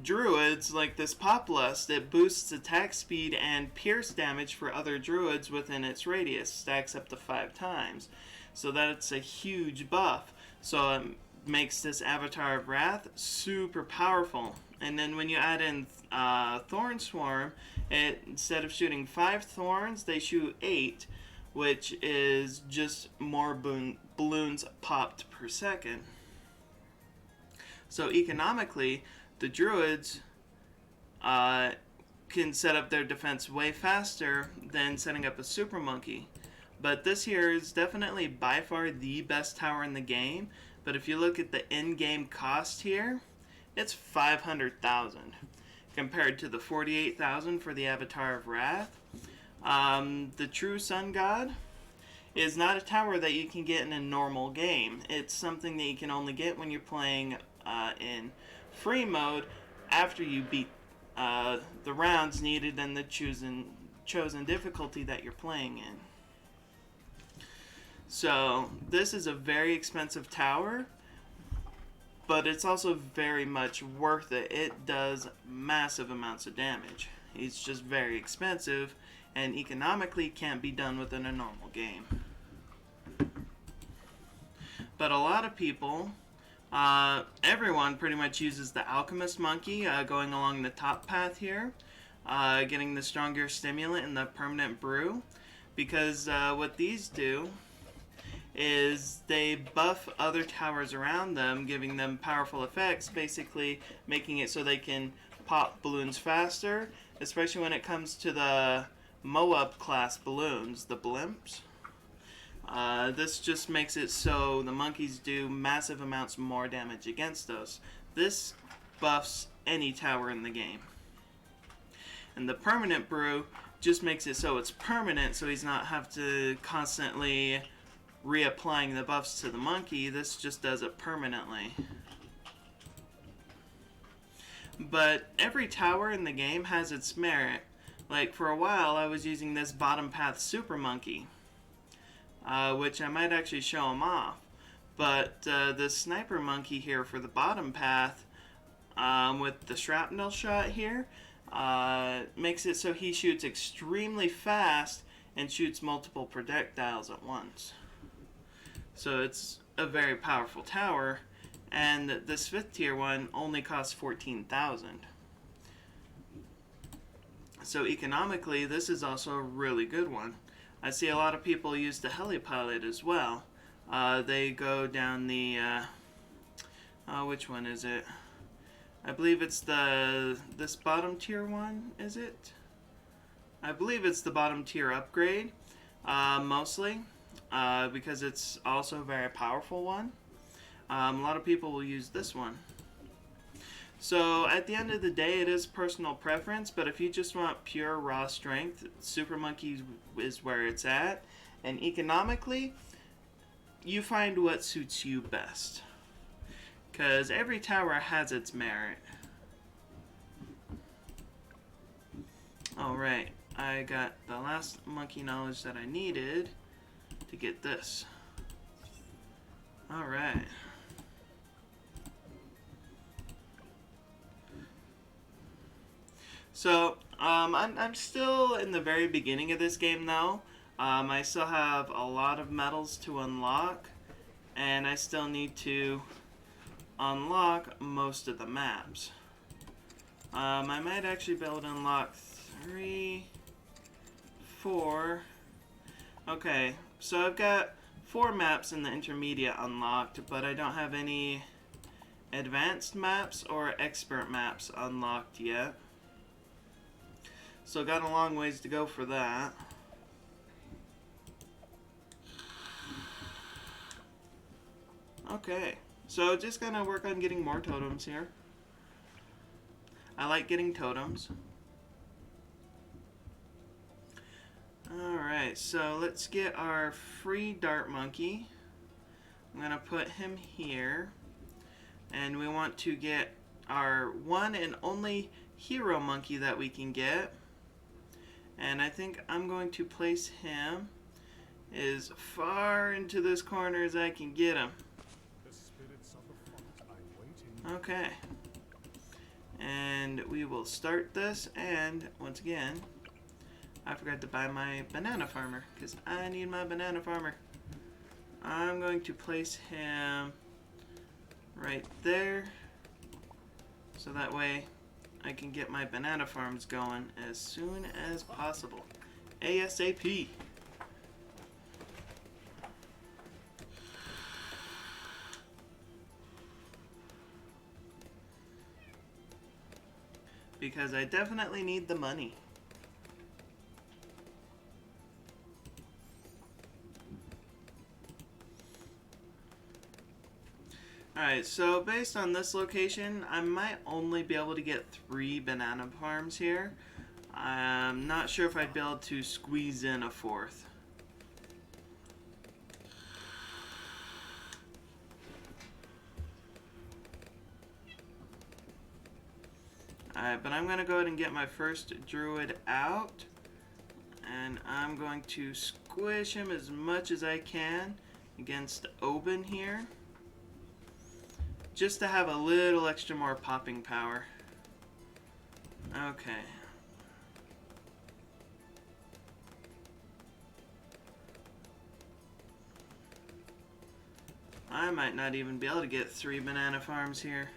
druids like this Populus that boosts attack speed and pierce damage for other druids within its radius, stacks up to 5 times. So that's a huge buff. So it makes this Avatar of Wrath super powerful. And then when you add in Thorn Swarm, instead of shooting 5 thorns, they shoot 8, which is just more balloons popped per second. So economically, the druids can set up their defense way faster than setting up a super monkey. But this here is definitely by far the best tower in the game. But if you look at the in-game cost here, it's 500,000 compared to the 48,000 for the Avatar of Wrath. The True Sun God is not a tower that you can get in a normal game. It's something that you can only get when you're playing in free mode after you beat the rounds needed in the chosen difficulty that you're playing in. So this is a very expensive tower, but it's also very much worth it. It does massive amounts of damage. It's just very expensive and economically can't be done within a normal game. But a lot of people, everyone pretty much uses the Alchemist Monkey going along the top path here, getting the stronger stimulant and the permanent brew, because what these do is they buff other towers around them, giving them powerful effects, basically making it so they can pop balloons faster, especially when it comes to the Moab class balloons, the blimps. This just makes it so the monkeys do massive amounts more damage against those. This buffs any tower in the game. And the permanent brew just makes it so it's permanent, so he's not have to constantly reapplying the buffs to the monkey. This just does it permanently. But every tower in the game has its merit. Like for a while I was using this bottom path super monkey, which I might actually show him off. But the sniper monkey here for the bottom path, with the shrapnel shot here, makes it so he shoots extremely fast and shoots multiple projectiles at once. So it's a very powerful tower, and this 5th tier one only costs 14,000. So economically, this is also a really good one. I see a lot of people use the helipilot as well. They go down the, which one is it? I believe it's this bottom tier one, is it? I believe it's the bottom tier upgrade, mostly, because it's also a very powerful one. A lot of people will use this one. So at the end of the day, it is personal preference, but if you just want pure raw strength, Super Monkey is where it's at. And economically, you find what suits you best, because every tower has its merit. Alright, I got the last monkey knowledge that I needed to get this. Alright. So, I'm still in the very beginning of this game though. I still have a lot of medals to unlock, and I still need to unlock most of the maps. I might actually be able to unlock 3, 4. Okay, so I've got 4 maps in the intermediate unlocked, but I don't have any advanced maps or expert maps unlocked yet. So got a long ways to go for that. Okay, so just gonna work on getting more totems here. I like getting totems. Alright, so let's get our free dart monkey. I'm gonna put him here. And we want to get our one and only hero monkey that we can get. And I think I'm going to place him as far into this corner as I can get him. Okay. And we will start this, and once again, I forgot to buy my banana farmer, because I need my banana farmer. I'm going to place him right there, so that way I can get my banana farms going as soon as possible. ASAP. Because I definitely need the money. Alright, so based on this location, I might only be able to get 3 banana farms here. I'm not sure if I'd be able to squeeze in a 4th. Alright, but I'm going to go ahead and get my first druid out. And I'm going to squish him as much as I can against Oben here. Just to have a little extra more popping power. Okay. I might not even be able to get 3 banana farms here.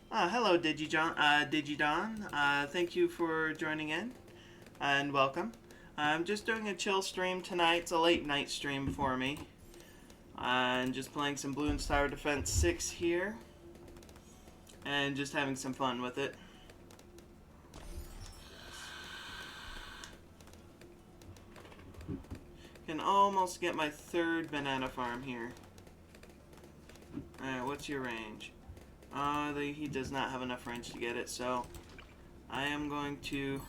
Hello, Digidon. Thank you for joining in, and welcome. I'm just doing a chill stream tonight. It's a late night stream for me. I'm just playing some Bloons Tower Defense 6 here, and just having some fun with it. Can almost get my 3rd banana farm here. Alright, what's your range? He does not have enough range to get it, so I am going to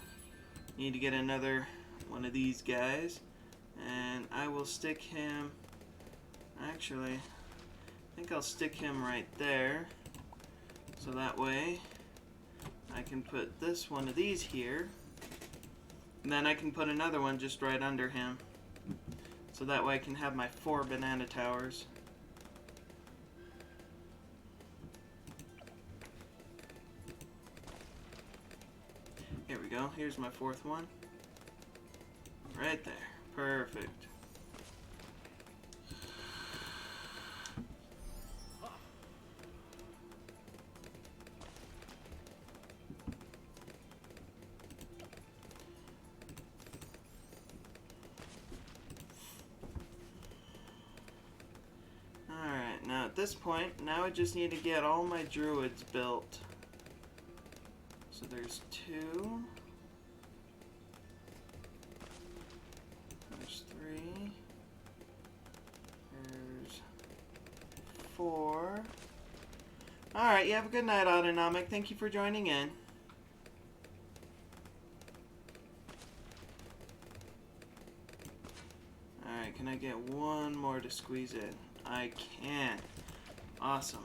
need to get another one of these guys, and I will stick him, actually, I think I'll stick him right there, so that way I can put this one of these here, and then I can put another one just right under him, so that way I can have my 4 banana towers. Here we go. Here's my 4th one. Right there. Perfect. Alright, now at this point, now I just need to get all my druids built. So there's 2. There's 3. There's 4. Alright, you have a good night, Autonomic. Thank you for joining in. Alright, can I get one more to squeeze in? I can. Awesome.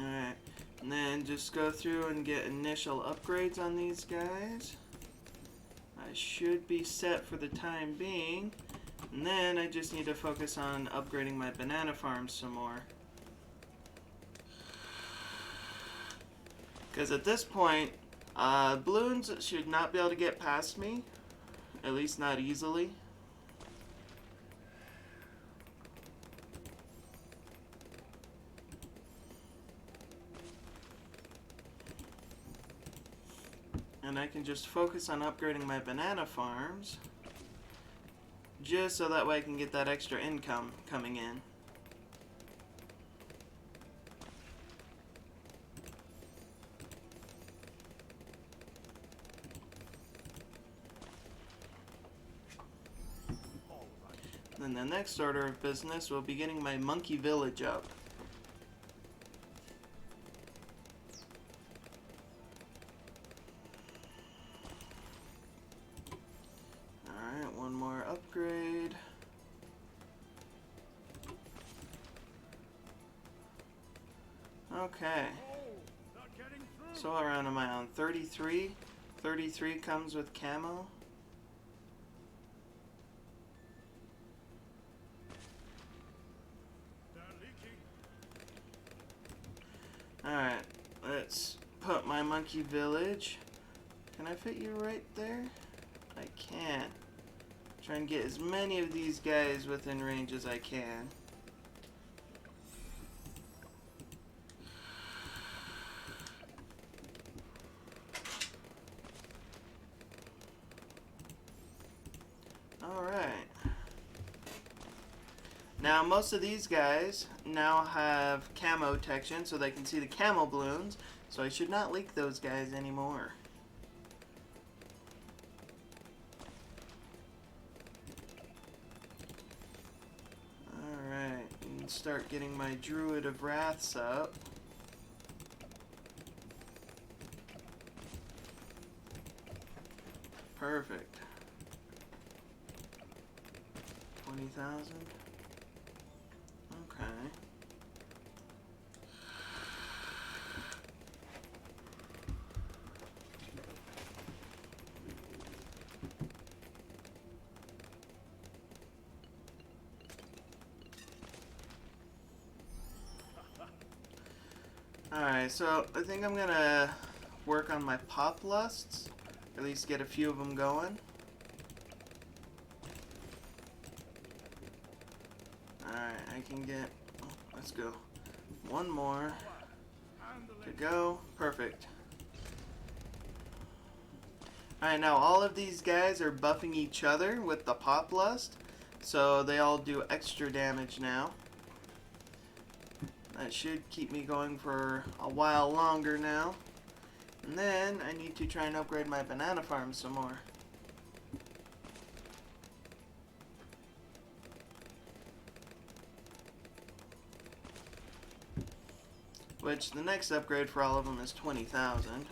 Alright, and then just go through and get initial upgrades on these guys. I should be set for the time being. And then I just need to focus on upgrading my banana farm some more. Because at this point, balloons should not be able to get past me. At least not easily. And I can just focus on upgrading my banana farms. Just so that way I can get that extra income coming in. Then the next order of business will be getting my monkey village up. Alright, one more upgrade. Okay. So what round am I on? 33? 33 comes with camo. Alright, let's put my monkey village. Can I fit you right there? I can. Try and get as many of these guys within range as I can. Alright. Now most of these guys now have camo detection so they can see the camo balloons, so I should not leak those guys anymore. Alright, and start getting my Druid of Wraths up. Perfect. 20,000. Okay. Alright, so I think I'm gonna work on my pop lusts, or at least get a few of them going. Alright, I can get, let's go, one more to go. Perfect. Alright, now all of these guys are buffing each other with the pop lust, so they all do extra damage now. That should keep me going for a while longer now. And then I need to try and upgrade my banana farm some more. Which the next upgrade for all of them is 20,000.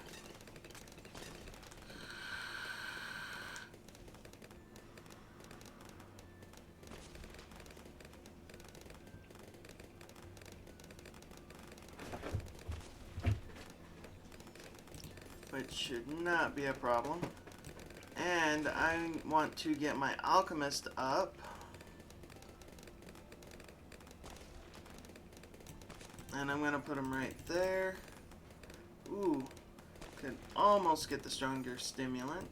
Which should not be a problem. And I want to get my alchemist up. And I'm going to put him right there. Ooh, could almost get the stronger stimulant.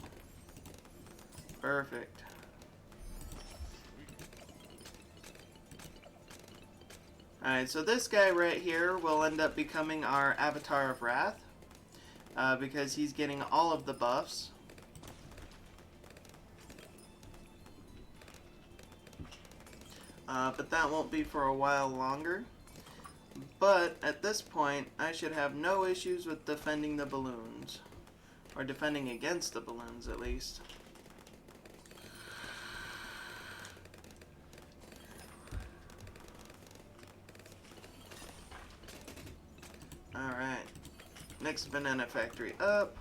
Perfect. Alright, so this guy right here will end up becoming our Avatar of Wrath. Because he's getting all of the buffs. But that won't be for a while longer. But at this point, I should have no issues with defending the balloons. Or defending against the balloons, at least. Alright. Next banana factory up.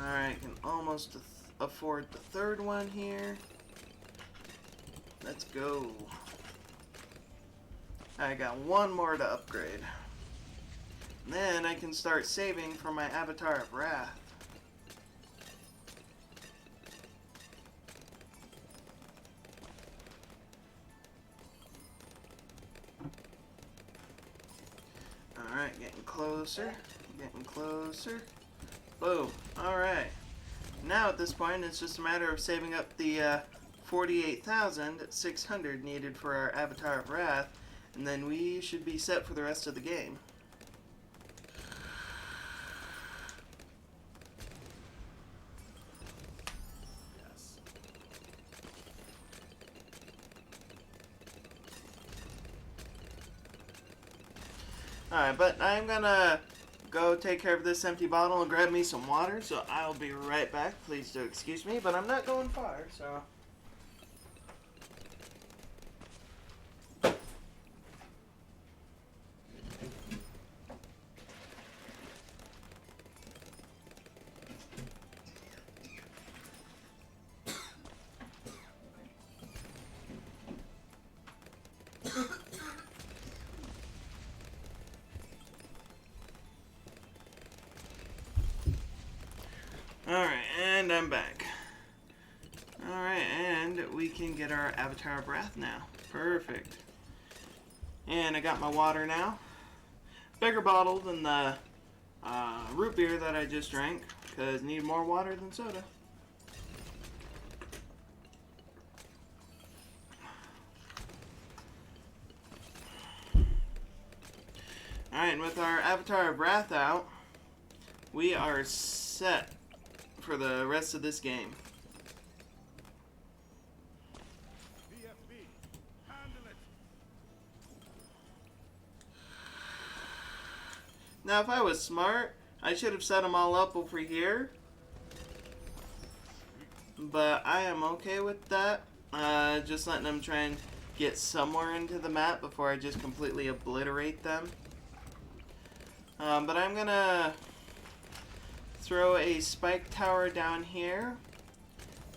Alright, can almost afford the third one here. Let's go. I got one more to upgrade. Then I can start saving for my Avatar of Wrath. Alright, getting closer. Getting closer. Boom. Alright. Now at this point, it's just a matter of saving up the 48,600 needed for our Avatar of Wrath, and then we should be set for the rest of the game. Yes. Alright, but I'm gonna go take care of this empty bottle and grab me some water, so I'll be right back. Please do excuse me, but I'm not going far, so... Alright, and I'm back. Alright, and we can get our Avatar of Wrath now. Perfect. And I got my water now. Bigger bottle than the root beer that I just drank, because need more water than soda. Alright, and with our Avatar of Wrath out, we are set for the rest of this game. VFB, handle it. Now, if I was smart, I should have set them all up over here. But I am okay with that. Just letting them try and get somewhere into the map before I just completely obliterate them. But I'm gonna throw a spike tower down here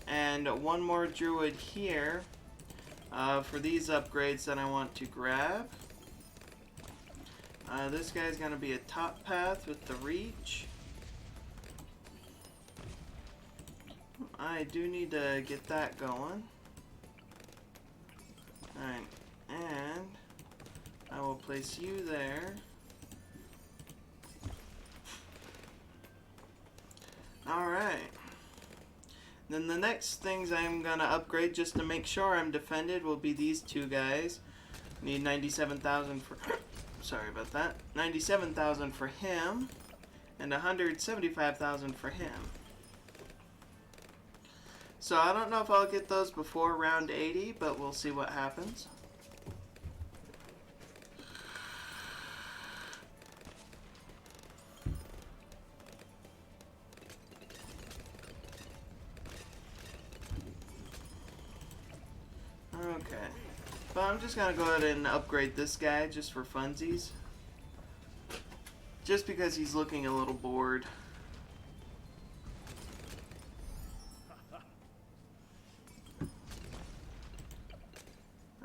and one more druid here for these upgrades that I want to grab. This guy's gonna be a top path with the reach. I do need to get that going. Alright, and I will place you there. Alright. Then the next things I'm gonna upgrade just to make sure I'm defended will be these two guys. Need 97,000 for... Sorry about that. 97,000 for him. And 175,000 for him. So I don't know if I'll get those before round 80, but we'll see what happens. Okay. But I'm just gonna go ahead and upgrade this guy just for funsies. Just because he's looking a little bored.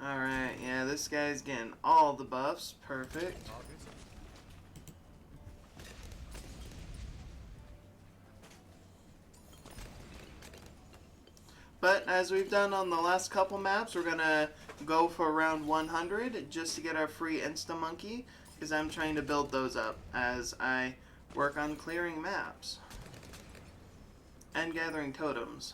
Alright, yeah, this guy's getting all the buffs. Perfect. But as we've done on the last couple maps, we're gonna go for around 100 just to get our free Insta Monkey, because I'm trying to build those up as I work on clearing maps and gathering totems.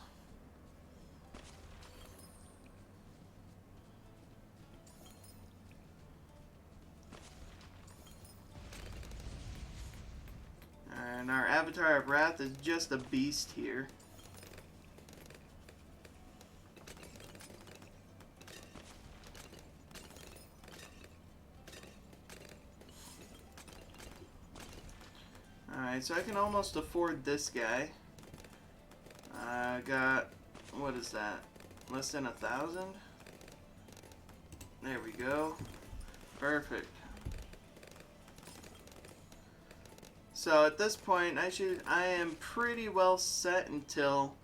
And our Avatar of Wrath is just a beast here. Alright, so I can almost afford this guy. I got, what is that? Less than 1,000? There we go. Perfect. So at this point, I am pretty well set until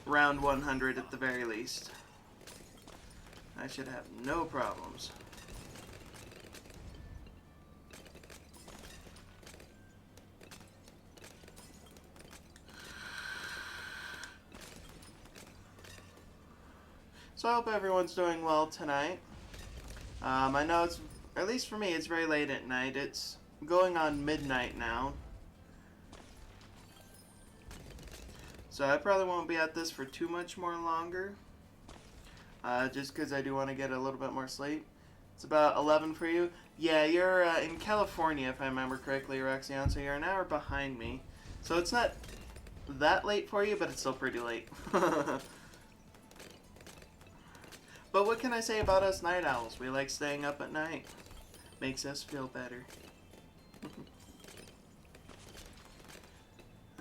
round 100 at the very least. I should have no problems. So I hope everyone's doing well tonight. I know it's, at least for me, it's very late at night. It's going on midnight now. So I probably won't be at this for too much more longer. Just because I do want to get a little bit more sleep. It's about 11 for you. Yeah, you're in California, if I remember correctly, Rexion, so you're an hour behind me. So it's not that late for you, but it's still pretty late. But what can I say about us night owls? We like staying up at night. Makes us feel better.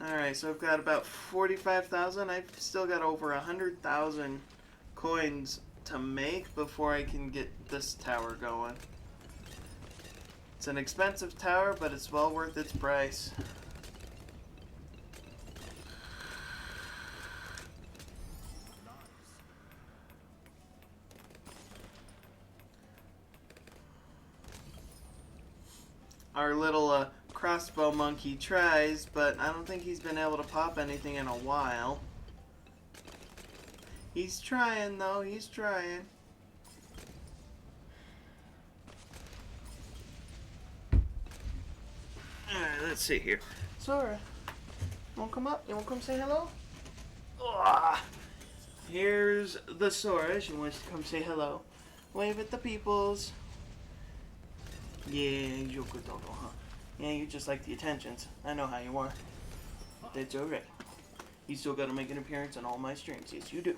Alright, so I've got about 45,000. I've still got over 100,000 coins to make before I can get this tower going. It's an expensive tower, but it's well worth its price. Our little crossbow monkey tries, but I don't think he's been able to pop anything in a while. He's trying, though. He's trying. Alright, let's see here. Sora, you wanna come up? You wanna come say hello? Ugh. Here's the Sora. She wants to come say hello. Wave at the peoples. Yeah, you're good doggo, huh? Yeah, you just like the attentions. I know how you are. That's alright. You still gotta make an appearance on all my streams. Yes, you do.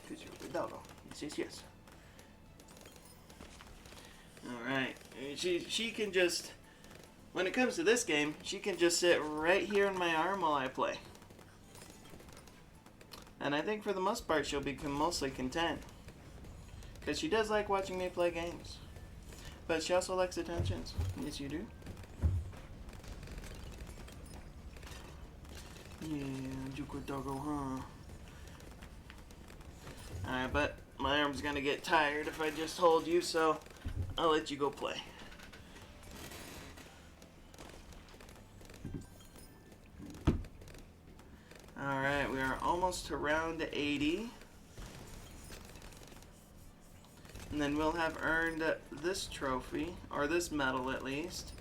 Because you're a good doggo. Yes, yes, yes. Alright. She can just... When it comes to this game, she can just sit right here in my arm while I play. And I think for the most part, she'll be mostly content. Because she does like watching me play games. But she also likes attentions. Yes, you do. Yeah, you good doggo, huh? Alright, but my arm's gonna get tired if I just hold you, so I'll let you go play. Alright, we are almost to round 80. And then we'll have earned this trophy, or this medal at least.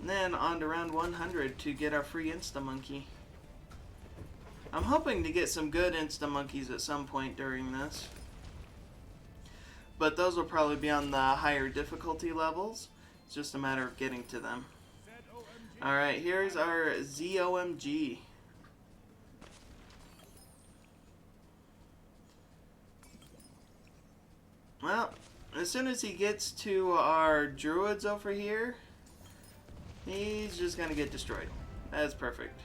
And then on to round 100 to get our free Insta-Monkey. I'm hoping to get some good Insta-Monkeys at some point during this. But those will probably be on the higher difficulty levels. It's just a matter of getting to them. Alright, here's our ZOMG. Well, as soon as he gets to our druids over here, he's just gonna get destroyed. That's perfect.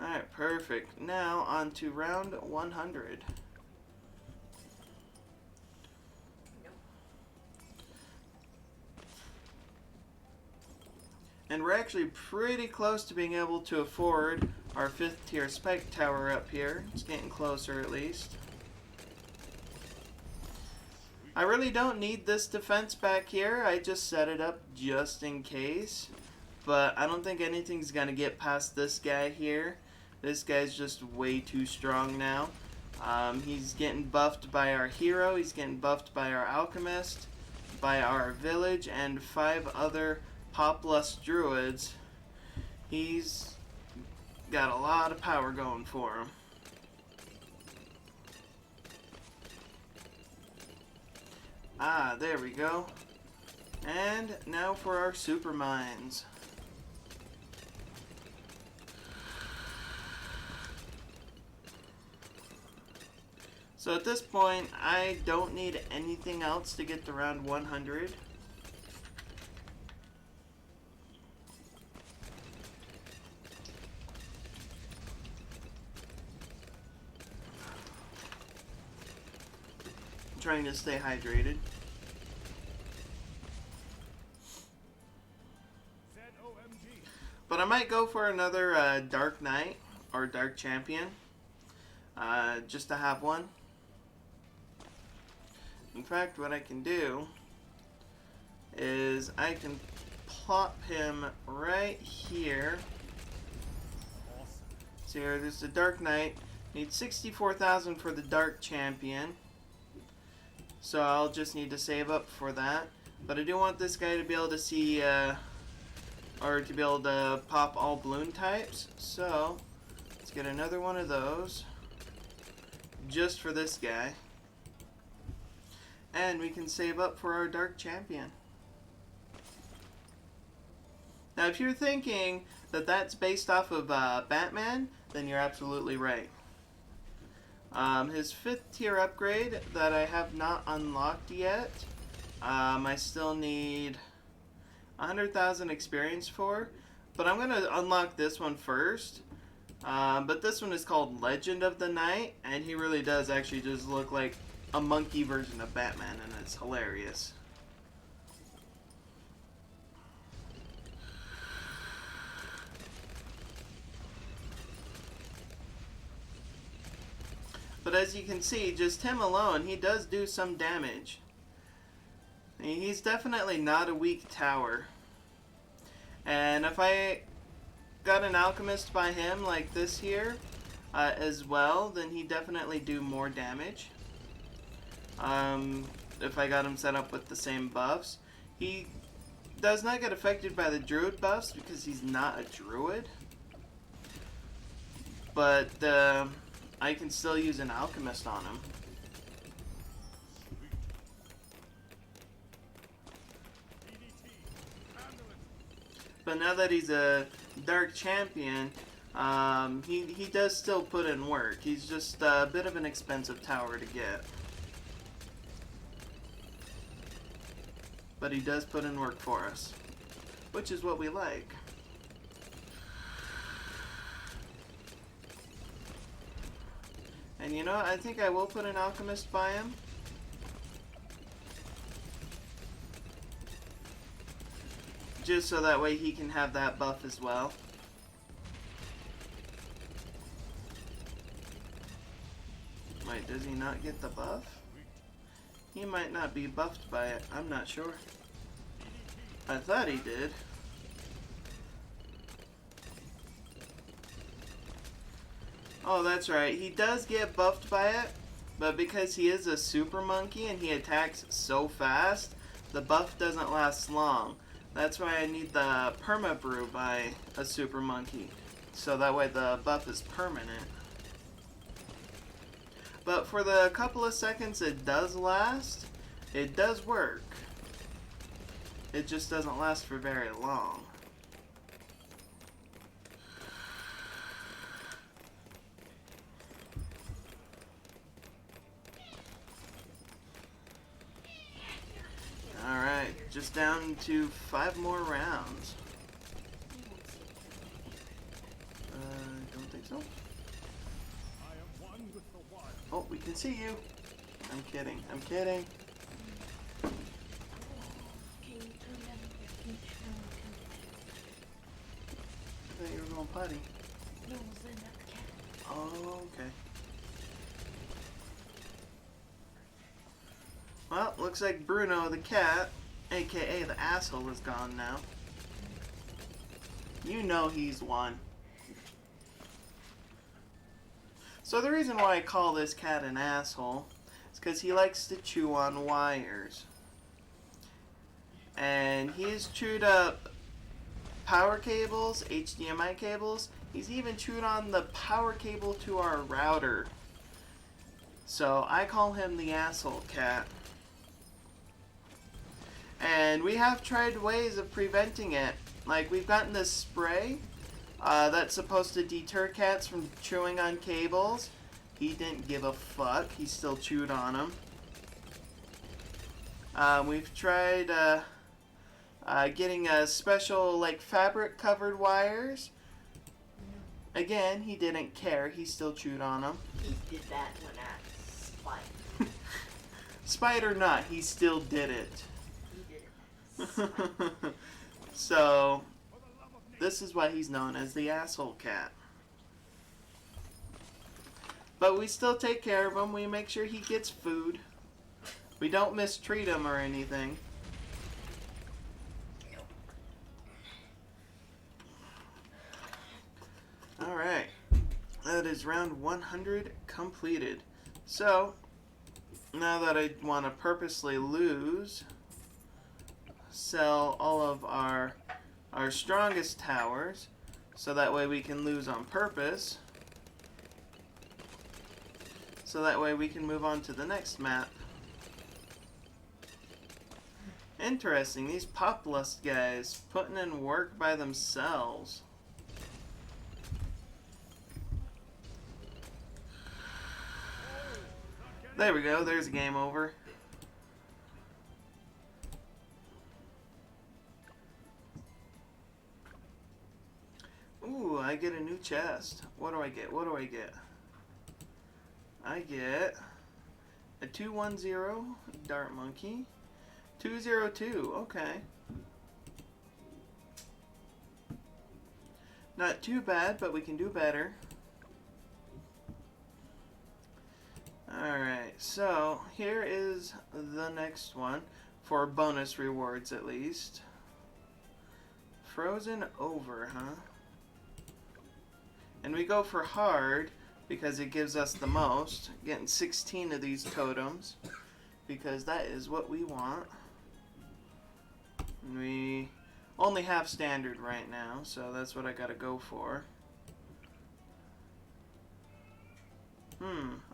Alright, perfect. Now on to round 100. And we're actually pretty close to being able to afford our 5th tier spike tower up here. It's getting closer at least. I really don't need this defense back here. I just set it up just in case. But I don't think anything's going to get past this guy here. This guy's just way too strong now. He's getting buffed by our hero. He's getting buffed by our alchemist, by our village, and 5 other popless druids. He's got a lot of power going for him. Ah, there we go. And now for our super mines. So at this point, I don't need anything else to get to round 100. I'm trying to stay hydrated. But I might go for another Dark Knight or Dark Champion. Just to have one. In fact, what I can do is I can plop him right here. So here, there's the Dark Knight. Need 64,000 for the Dark Champion. So I'll just need to save up for that. But I do want this guy to be able to see, or to be able to pop all balloon types. So let's get another one of those. Just for this guy. And we can save up for our Dark Champion. Now if you're thinking that that's based off of Batman, then you're absolutely right. His 5th tier upgrade that I have not unlocked yet, I still need 100,000 experience for, but I'm going to unlock this one first. But this one is called Legend of the Night, and he really does actually just look like a monkey version of Batman, and it's hilarious. But as you can see, just him alone, he does do some damage. He's definitely not a weak tower. And if I got an alchemist by him like this here as well, then he'd definitely do more damage. If I got him set up with the same buffs. He does not get affected by the druid buffs because he's not a druid. But I can still use an alchemist on him. But now that he's a Dark Champion, he does still put in work. He's just a bit of an expensive tower to get. But he does put in work for us, which is what we like. And you know, I think I will put an alchemist by him. Just so that way he can have that buff as well. Wait, does he not get the buff? He might not be buffed by it. I'm not sure. I thought he did. Oh, that's right. He does get buffed by it, but because he is a super monkey and he attacks so fast, the buff doesn't last long. That's why I need the perma brew by a super monkey, so that way the buff is permanent. But for the couple of seconds it does last, it does work. It just doesn't last for very long. Alright, just down to 5 more rounds. Don't think so. Oh, we can see you. I'm kidding. I'm kidding. I thought you were going potty. No, it was in that cat. Oh, okay. Well, looks like Bruno the cat, aka the asshole, is gone now. You know he's won. So the reason why I call this cat an asshole is because he likes to chew on wires. And he's chewed up power cables, HDMI cables. He's even chewed on the power cable to our router. So I call him the asshole cat. And we have tried ways of preventing it. Like, we've gotten this spray that's supposed to deter cats from chewing on cables. He didn't give a fuck. He still chewed on them. We've tried getting a special, like, fabric covered wires. Again, he didn't care. He still chewed on them. He did that when I spiked. Spite or not, he still did it. He did it. So, This is why he's known as the asshole cat. But we still take care of him. We make sure he gets food. We don't mistreat him or anything. Alright. That is round 100 completed. So, now that I want to purposely lose, sell all of our strongest towers, so that way we can lose on purpose. So that way we can move on to the next map. Interesting, these pop lust guys putting in work by themselves. There we go, there's a game over. Ooh, I get a new chest. What do I get? What do I get? I get a 210 Dart Monkey. 202, okay. Not too bad, but we can do better. Alright, so here is the next one, for bonus rewards at least. Frozen over, huh? And we go for hard because it gives us the most, getting 16 of these totems, because that is what we want. And we only have standard right now, so that's what I gotta go for.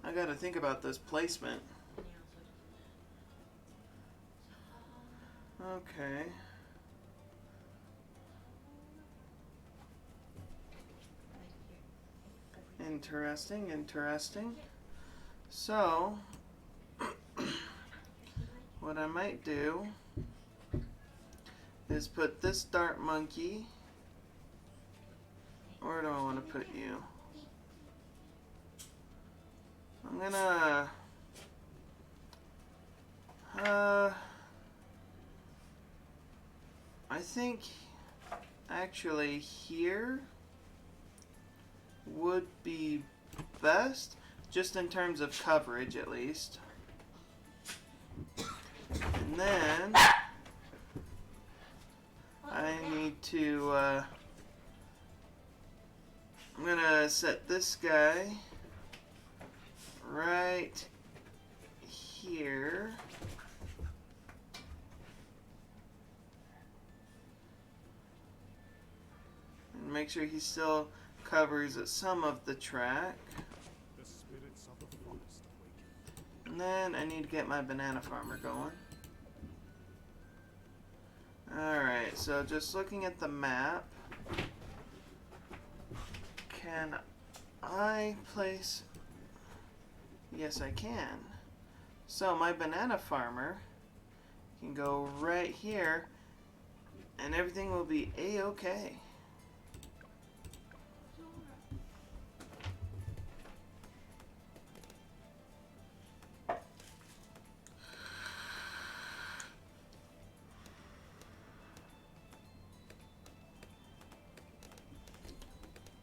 I gotta think about this placement. Okay. Interesting, interesting. So, what I might do is put this Dart Monkey. Where do I want to put you? I'm gonna I think actually here would be best, just in terms of coverage at least. And then I need to I'm gonna set this guy right here. And make sure he still covers some of the track. The spirits of the forest awaken. And then I need to get my banana farmer going. Alright, so just looking at the map, can I place... Yes, I can. So my banana farmer can go right here and everything will be a-okay.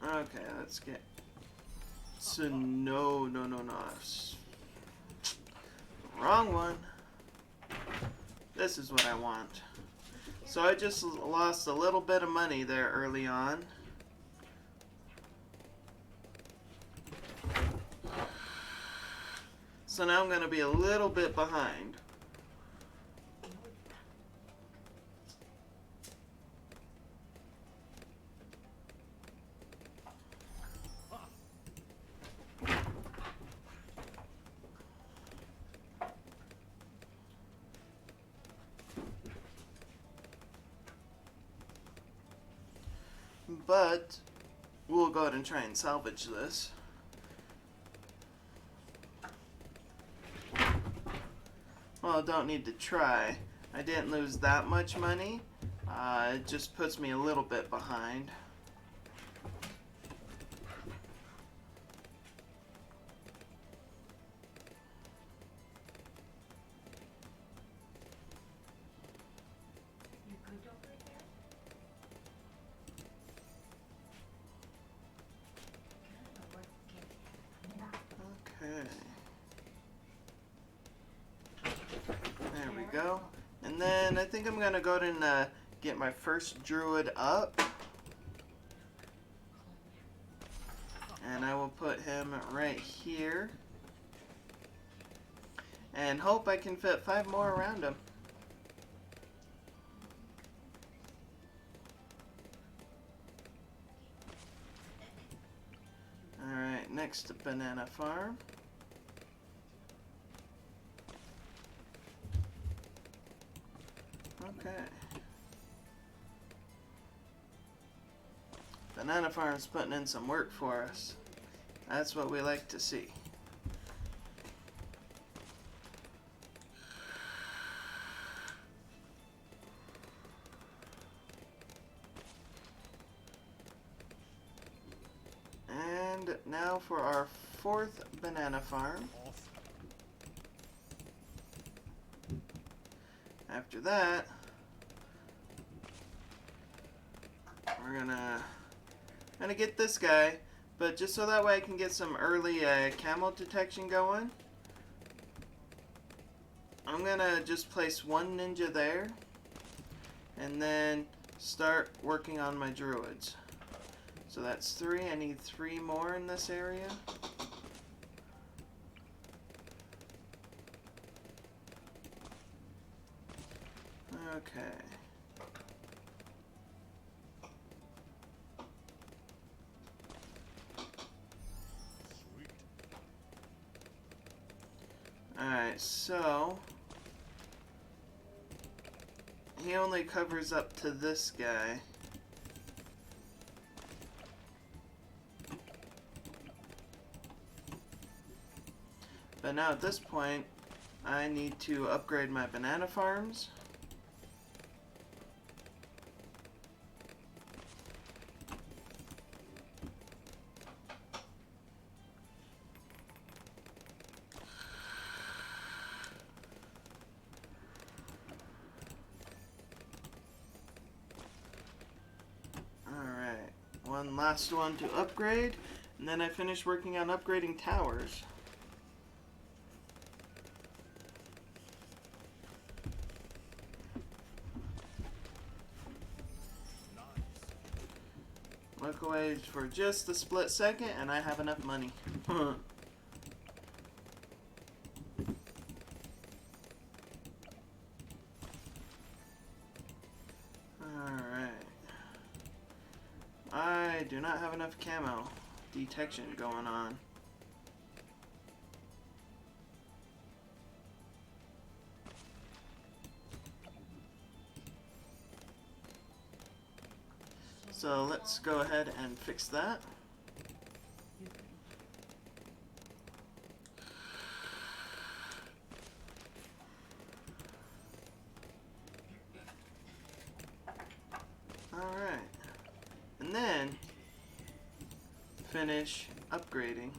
Okay, let's get... So no. Wrong one. This is what I want. So I just lost a little bit of money there early on. So now I'm going to be a little bit behind. But we'll go ahead and try and salvage this. Well, I don't need to try. I didn't lose that much money. It just puts me a little bit behind. go. And then I think I'm going to go ahead and get my first druid up. And I will put him right here. And hope I can fit 5 more around him. Alright, next banana farm. Okay. Banana farm's putting in some work for us. That's what we like to see. And now for our 4th banana farm. After that, we're gonna get this guy, but just so that way I can get some early camo detection going, I'm gonna just place 1 ninja there, and then start working on my druids. So that's 3. I need 3 more in this area. Okay. Alright, so he only covers up to this guy. But now at this point, I need to upgrade my banana farms. Alright, one last one to upgrade, and then I finish working on upgrading towers. Look away for just a split second, and I have enough money. Alright. I do not have enough camo detection going on. So let's go ahead and fix that. Alright. And then finish upgrading.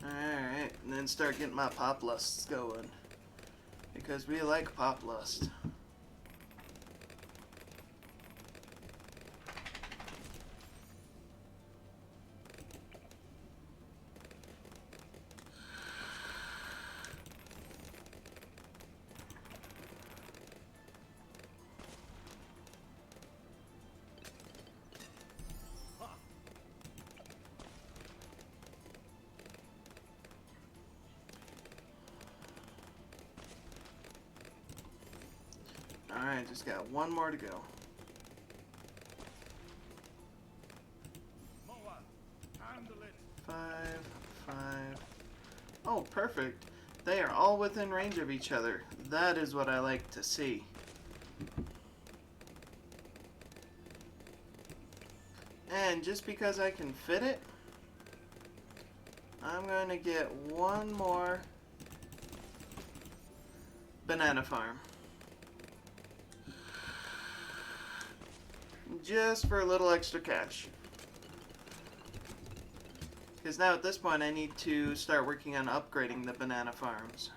Alright, and then start getting my pop lusts going. Because we like pop lust. Alright, just got 1 more to go. Handle it. 5, 5. Oh, perfect. They are all within range of each other. That is what I like to see. And just because I can fit it, I'm going to get 1 more banana farm. Just for a little extra cash. Because now at this point I need to start working on upgrading the banana farms.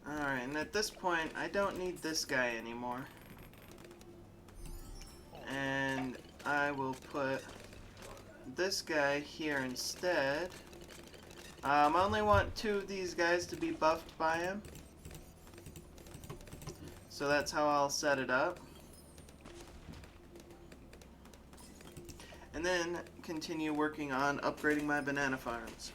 Alright, and at this point, I don't need this guy anymore. And I will put this guy here instead. I only want 2 of these guys to be buffed by him. So that's how I'll set it up. And then continue working on upgrading my banana farms.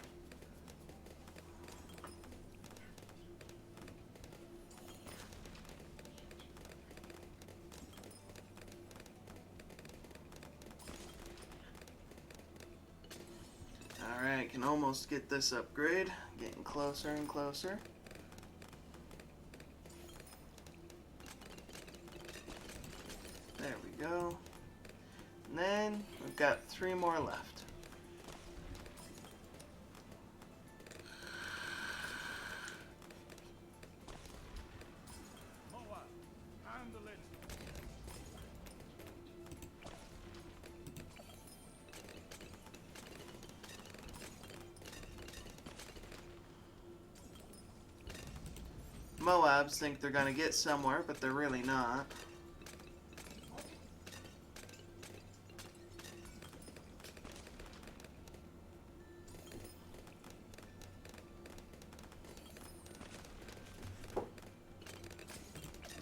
Alright, can almost get this upgrade. Getting closer and closer. There we go. And then we've got 3 more left. Moa, handle it. Moabs think they're gonna get somewhere, but they're really not.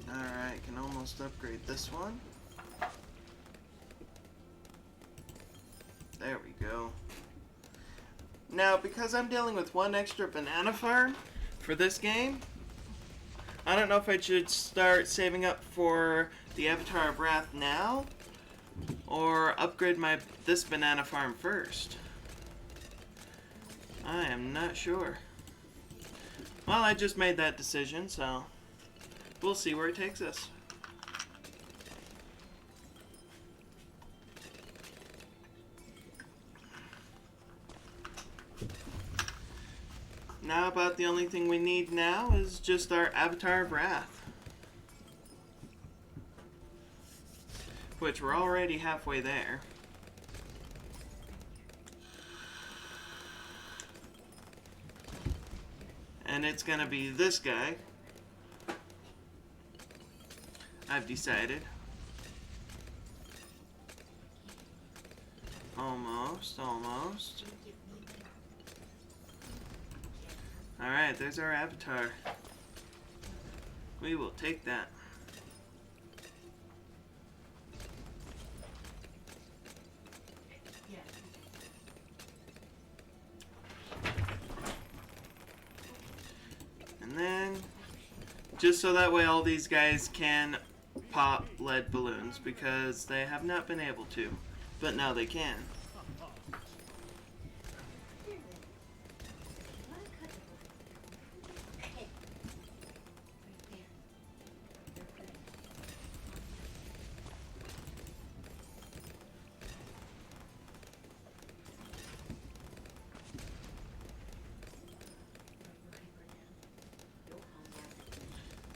Alright, can almost upgrade this one. There we go. Now, because I'm dealing with 1 extra banana farm for this game, I don't know if I should start saving up for the Avatar of Wrath now, or upgrade this banana farm first. I am not sure. Well, I just made that decision, so we'll see where it takes us. Now about the only thing we need now is just our Avatar of Wrath. Which we're already halfway there. And it's gonna be this guy. I've decided. Almost, almost. Alright, there's our avatar. We will take that. And then, just so that way all these guys can pop lead balloons, because they have not been able to, but now they can.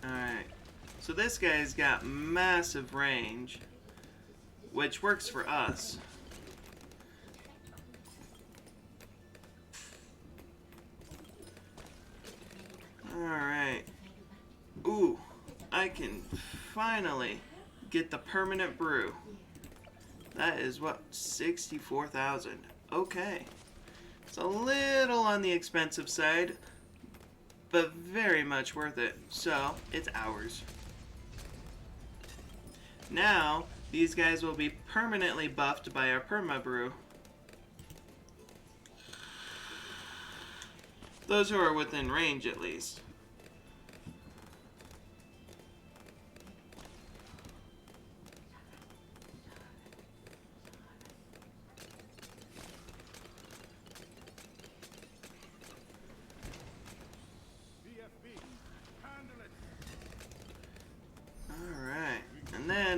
Alright, so this guy's got massive range, which works for us. Alright. Ooh, I can finally get the permanent brew. That is what, 64,000. Okay. It's a little on the expensive side, but very much worth it. So, it's ours. Now, these guys will be permanently buffed by our perma brew. Those who are within range, at least.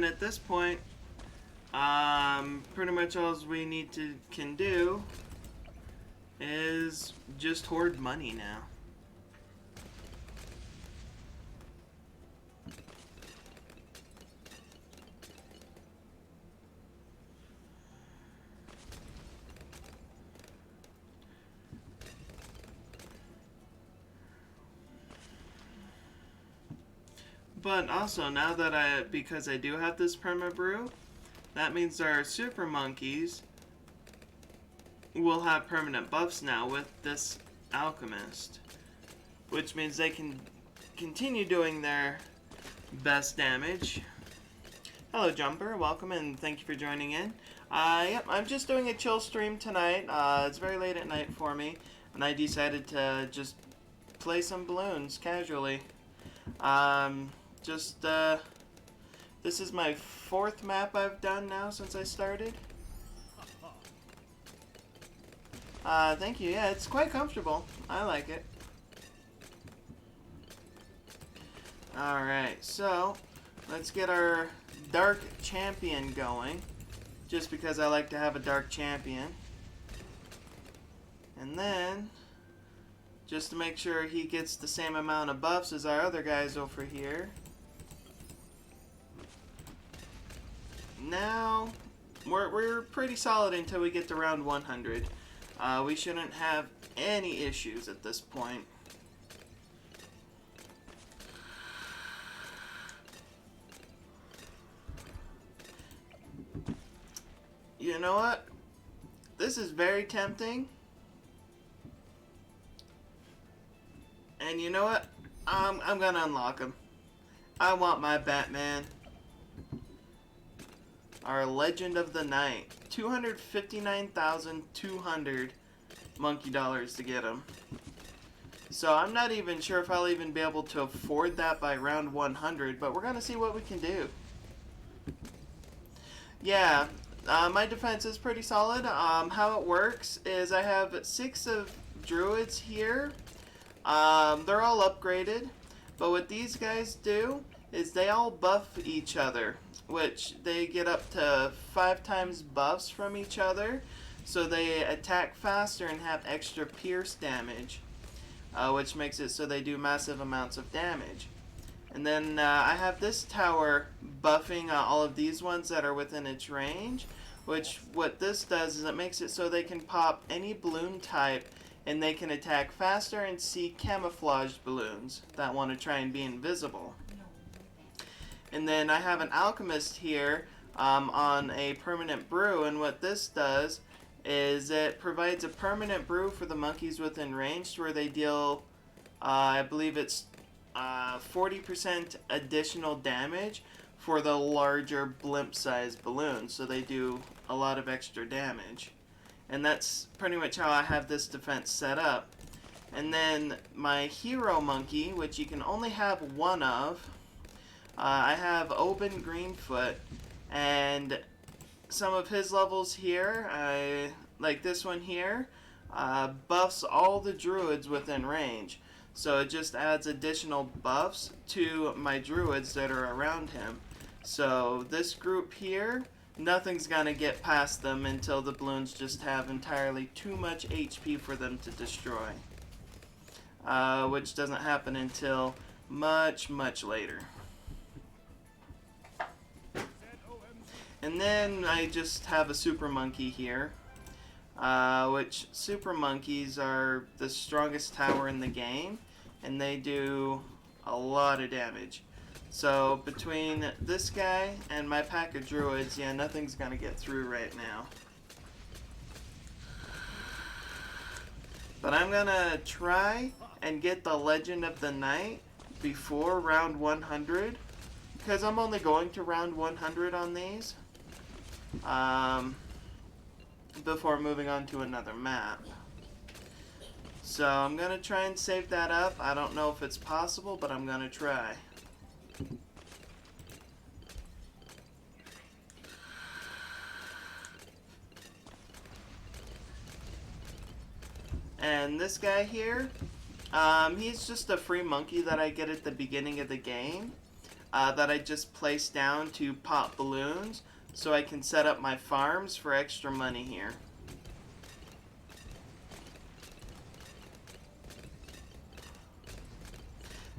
then at this point, pretty much all we can do is just hoard money now. But also, now that because I do have this perma brew, that means our super monkeys will have permanent buffs now with this alchemist, which means they can continue doing their best damage. Hello Jumper, welcome and thank you for joining in. Yep, I'm just doing a chill stream tonight. It's very late at night for me, and I decided to just play some balloons casually. This is my 4th map I've done now since I started. Thank you. Yeah, it's quite comfortable. I like it. Alright, so let's get our dark champion going. Just because I like to have a dark champion. And then, just to make sure he gets the same amount of buffs as our other guys over here. Now, we're pretty solid until we get to round 100. We shouldn't have any issues at this point. You know what? This is very tempting. And you know what? I'm gonna unlock him. I want my Batman. Our Legend of the Night. 259,200 monkey dollars to get him. So I'm not even sure if I'll even be able to afford that by round 100, but we're gonna see what we can do. Yeah, my defense is pretty solid. How it works is I have 6 of druids here. They're all upgraded, but what these guys do is they all buff each other, which they get up to 5 times buffs from each other, so they attack faster and have extra pierce damage, which makes it so they do massive amounts of damage. And then I have this tower buffing all of these ones that are within its range, which what this does is it makes it so they can pop any balloon type and they can attack faster and see camouflaged balloons that want to try and be invisible. And then I have an alchemist here on a permanent brew, and what this does is it provides a permanent brew for the monkeys within range where they deal, I believe it's 40% additional damage for the larger blimp-sized balloons, so they do a lot of extra damage. And that's pretty much how I have this defense set up. And then my hero monkey, which you can only have one of, I have Oben Greenfoot, and some of his levels here, like this one here, buffs all the druids within range. So it just adds additional buffs to my druids that are around him. So this group here, nothing's gonna get past them until the balloons just have entirely too much HP for them to destroy. Which doesn't happen until much, much later. And then I just have a super monkey here, which super monkeys are the strongest tower in the game, and they do a lot of damage. So between this guy and my pack of druids, yeah, nothing's gonna get through right now. But I'm gonna try and get the Legend of the Night before round 100, because I'm only going to round 100 on these. Before moving on to another map. So I'm going to try and save that up. I don't know if it's possible, but I'm going to try. And this guy here, he's just a free monkey that I get at the beginning of the game. that I just placed down to pop balloons so I can set up my farms for extra money here.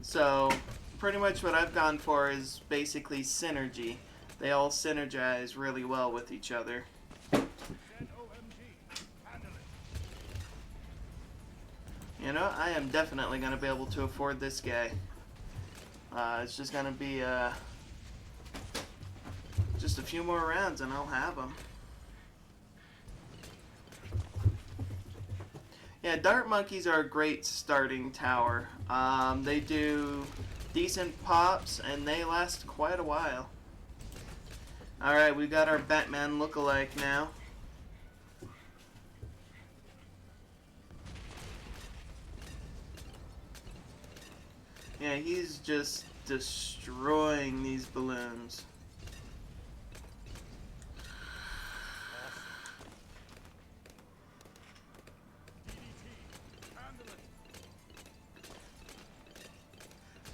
So pretty much what I've gone for is basically synergy. They all synergize really well with each other. You know, I am definitely going to be able to afford this guy. It's just going to be just a few more rounds and I'll have him. Yeah, dart monkeys are a great starting tower. They do decent pops and they last quite a while. Alright, we got our Batman look-alike now. Yeah, he's just destroying these balloons.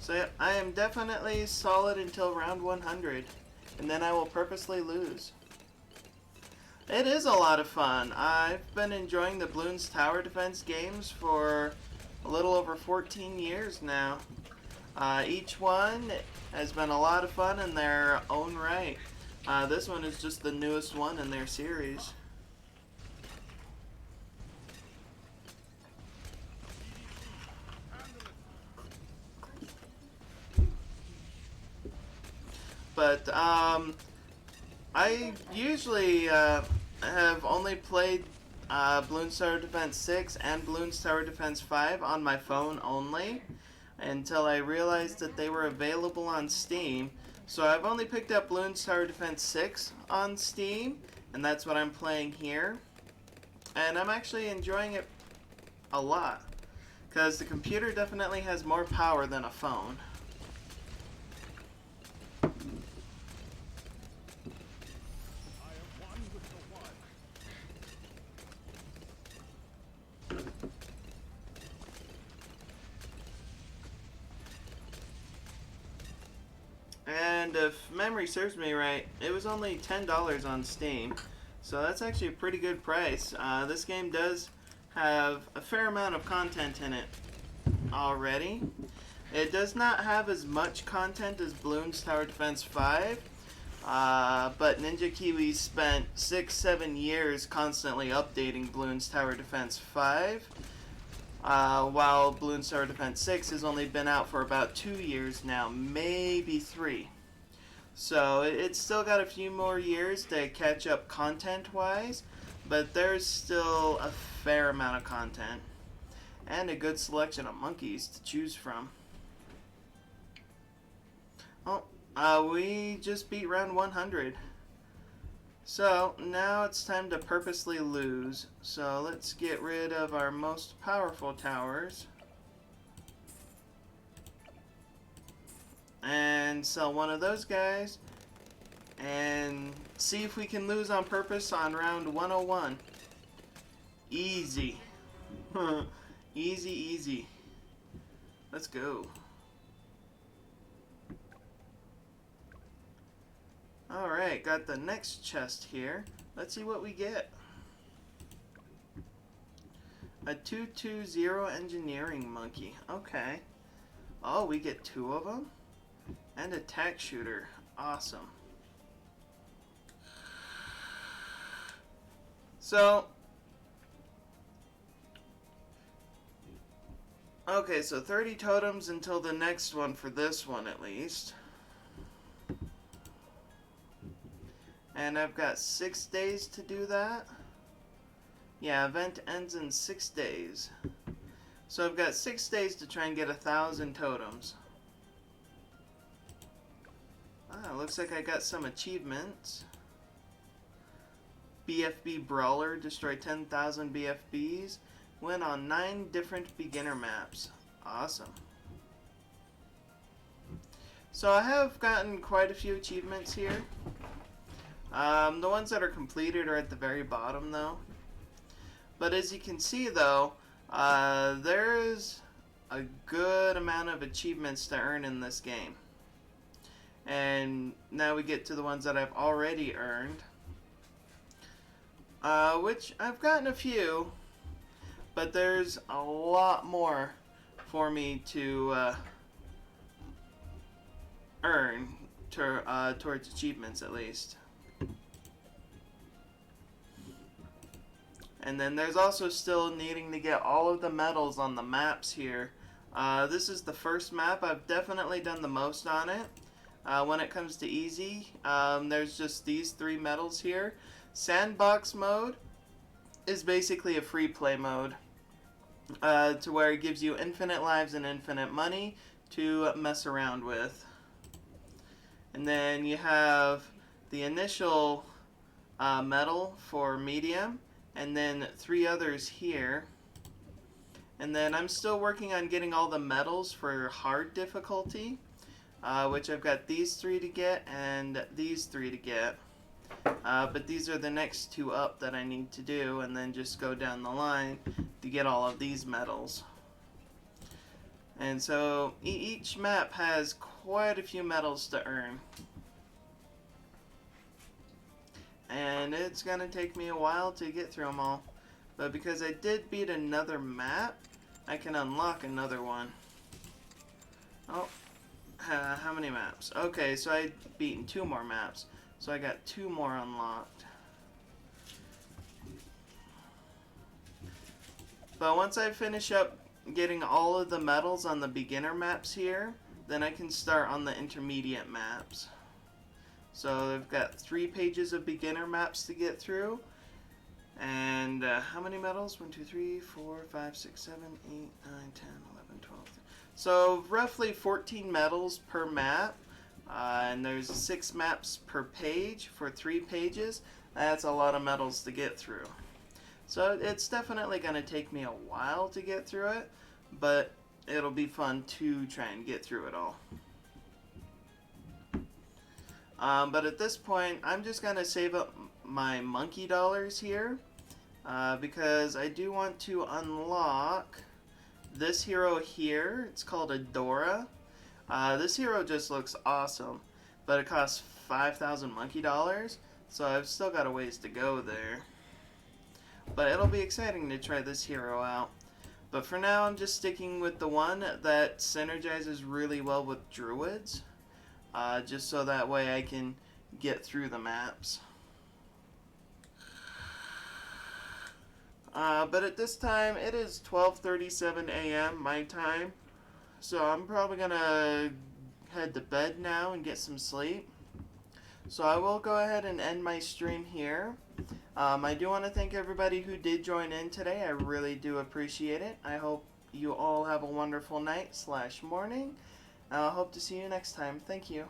So yeah, I am definitely solid until round 100, and then I will purposely lose. It is a lot of fun. I've been enjoying the Bloons Tower Defense games for a little over 14 years now. Each one has been a lot of fun in their own right. This one is just the newest one in their series. But I usually have only played Bloons Tower Defense 6 and Bloons Tower Defense 5 on my phone only until I realized that they were available on Steam. So I've only picked up Bloons Tower Defense 6 on Steam, and that's what I'm playing here. And I'm actually enjoying it a lot, because the computer definitely has more power than a phone. And if memory serves me right, it was only $10 on Steam. So that's actually a pretty good price. This game does have a fair amount of content in it already. It does not have as much content as Bloons Tower Defense 5, but Ninja Kiwi spent 6-7 years constantly updating Bloons Tower Defense 5, while Bloons Tower Defense 6 has only been out for about 2 years now, maybe 3. So it's still got a few more years to catch up content-wise, but there's still a fair amount of content and a good selection of monkeys to choose from. Oh, we just beat round 100. So now it's time to purposely lose. So let's get rid of our most powerful towers and sell one of those guys and see if we can lose on purpose on round 101. Easy. Easy, easy. Let's go. Alright, got the next chest here. Let's see what we get. A 220 engineering monkey. Okay. Oh, we get 2 of them? And a tack shooter. Awesome. So, okay, so 30 totems until the next one for this one at least. And I've got 6 days to do that. Yeah, event ends in 6 days. So I've got 6 days to try and get 1,000 totems. Looks like I got some achievements. BFB Brawler, destroy 10,000 BFBs. Win on 9 different beginner maps. Awesome. So I have gotten quite a few achievements here. The ones that are completed are at the very bottom though. But as you can see though, there is a good amount of achievements to earn in this game. And now we get to the ones that I've already earned. Which I've gotten a few, but there's a lot more for me to earn towards achievements at least. And then there's also still needing to get all of the medals on the maps here. This is the first map. I've definitely done the most on it. When it comes to easy, there's just these 3 medals here. Sandbox mode is basically a free play mode, to where it gives you infinite lives and infinite money to mess around with. And then you have the initial medal for medium, and then 3 others here. And then I'm still working on getting all the medals for hard difficulty, which I've got these 3 to get and these 3 to get. But these are the next 2 up that I need to do, and then just go down the line to get all of these medals. And so each map has quite a few medals to earn. And it's going to take me a while to get through them all. But because I did beat another map, I can unlock another one. Oh, how many maps? Okay, so I've beaten 2 more maps. So I got 2 more unlocked. But once I finish up getting all of the medals on the beginner maps here, then I can start on the intermediate maps. So I've got 3 pages of beginner maps to get through. And how many medals? 1, 2, 3, 4, 5, 6, 7, 8, 9, 10, 11, 12. So roughly 14 medals per map. And there's 6 maps per page for 3 pages. That's a lot of medals to get through. So it's definitely going to take me a while to get through it, but it'll be fun to try and get through it all. But at this point, I'm just going to save up my monkey dollars here, because I do want to unlock this hero here. It's called Adora. This hero just looks awesome, but it costs 5,000 monkey dollars, so I've still got a ways to go there. But it'll be exciting to try this hero out. But for now, I'm just sticking with the one that synergizes really well with druids, just so that way I can get through the maps. But at this time, it is 12:37 a.m. my time. So I'm probably going to head to bed now and get some sleep. So I will go ahead and end my stream here. I do want to thank everybody who did join in today. I really do appreciate it. I hope you all have a wonderful night/morning. I hope to see you next time. Thank you.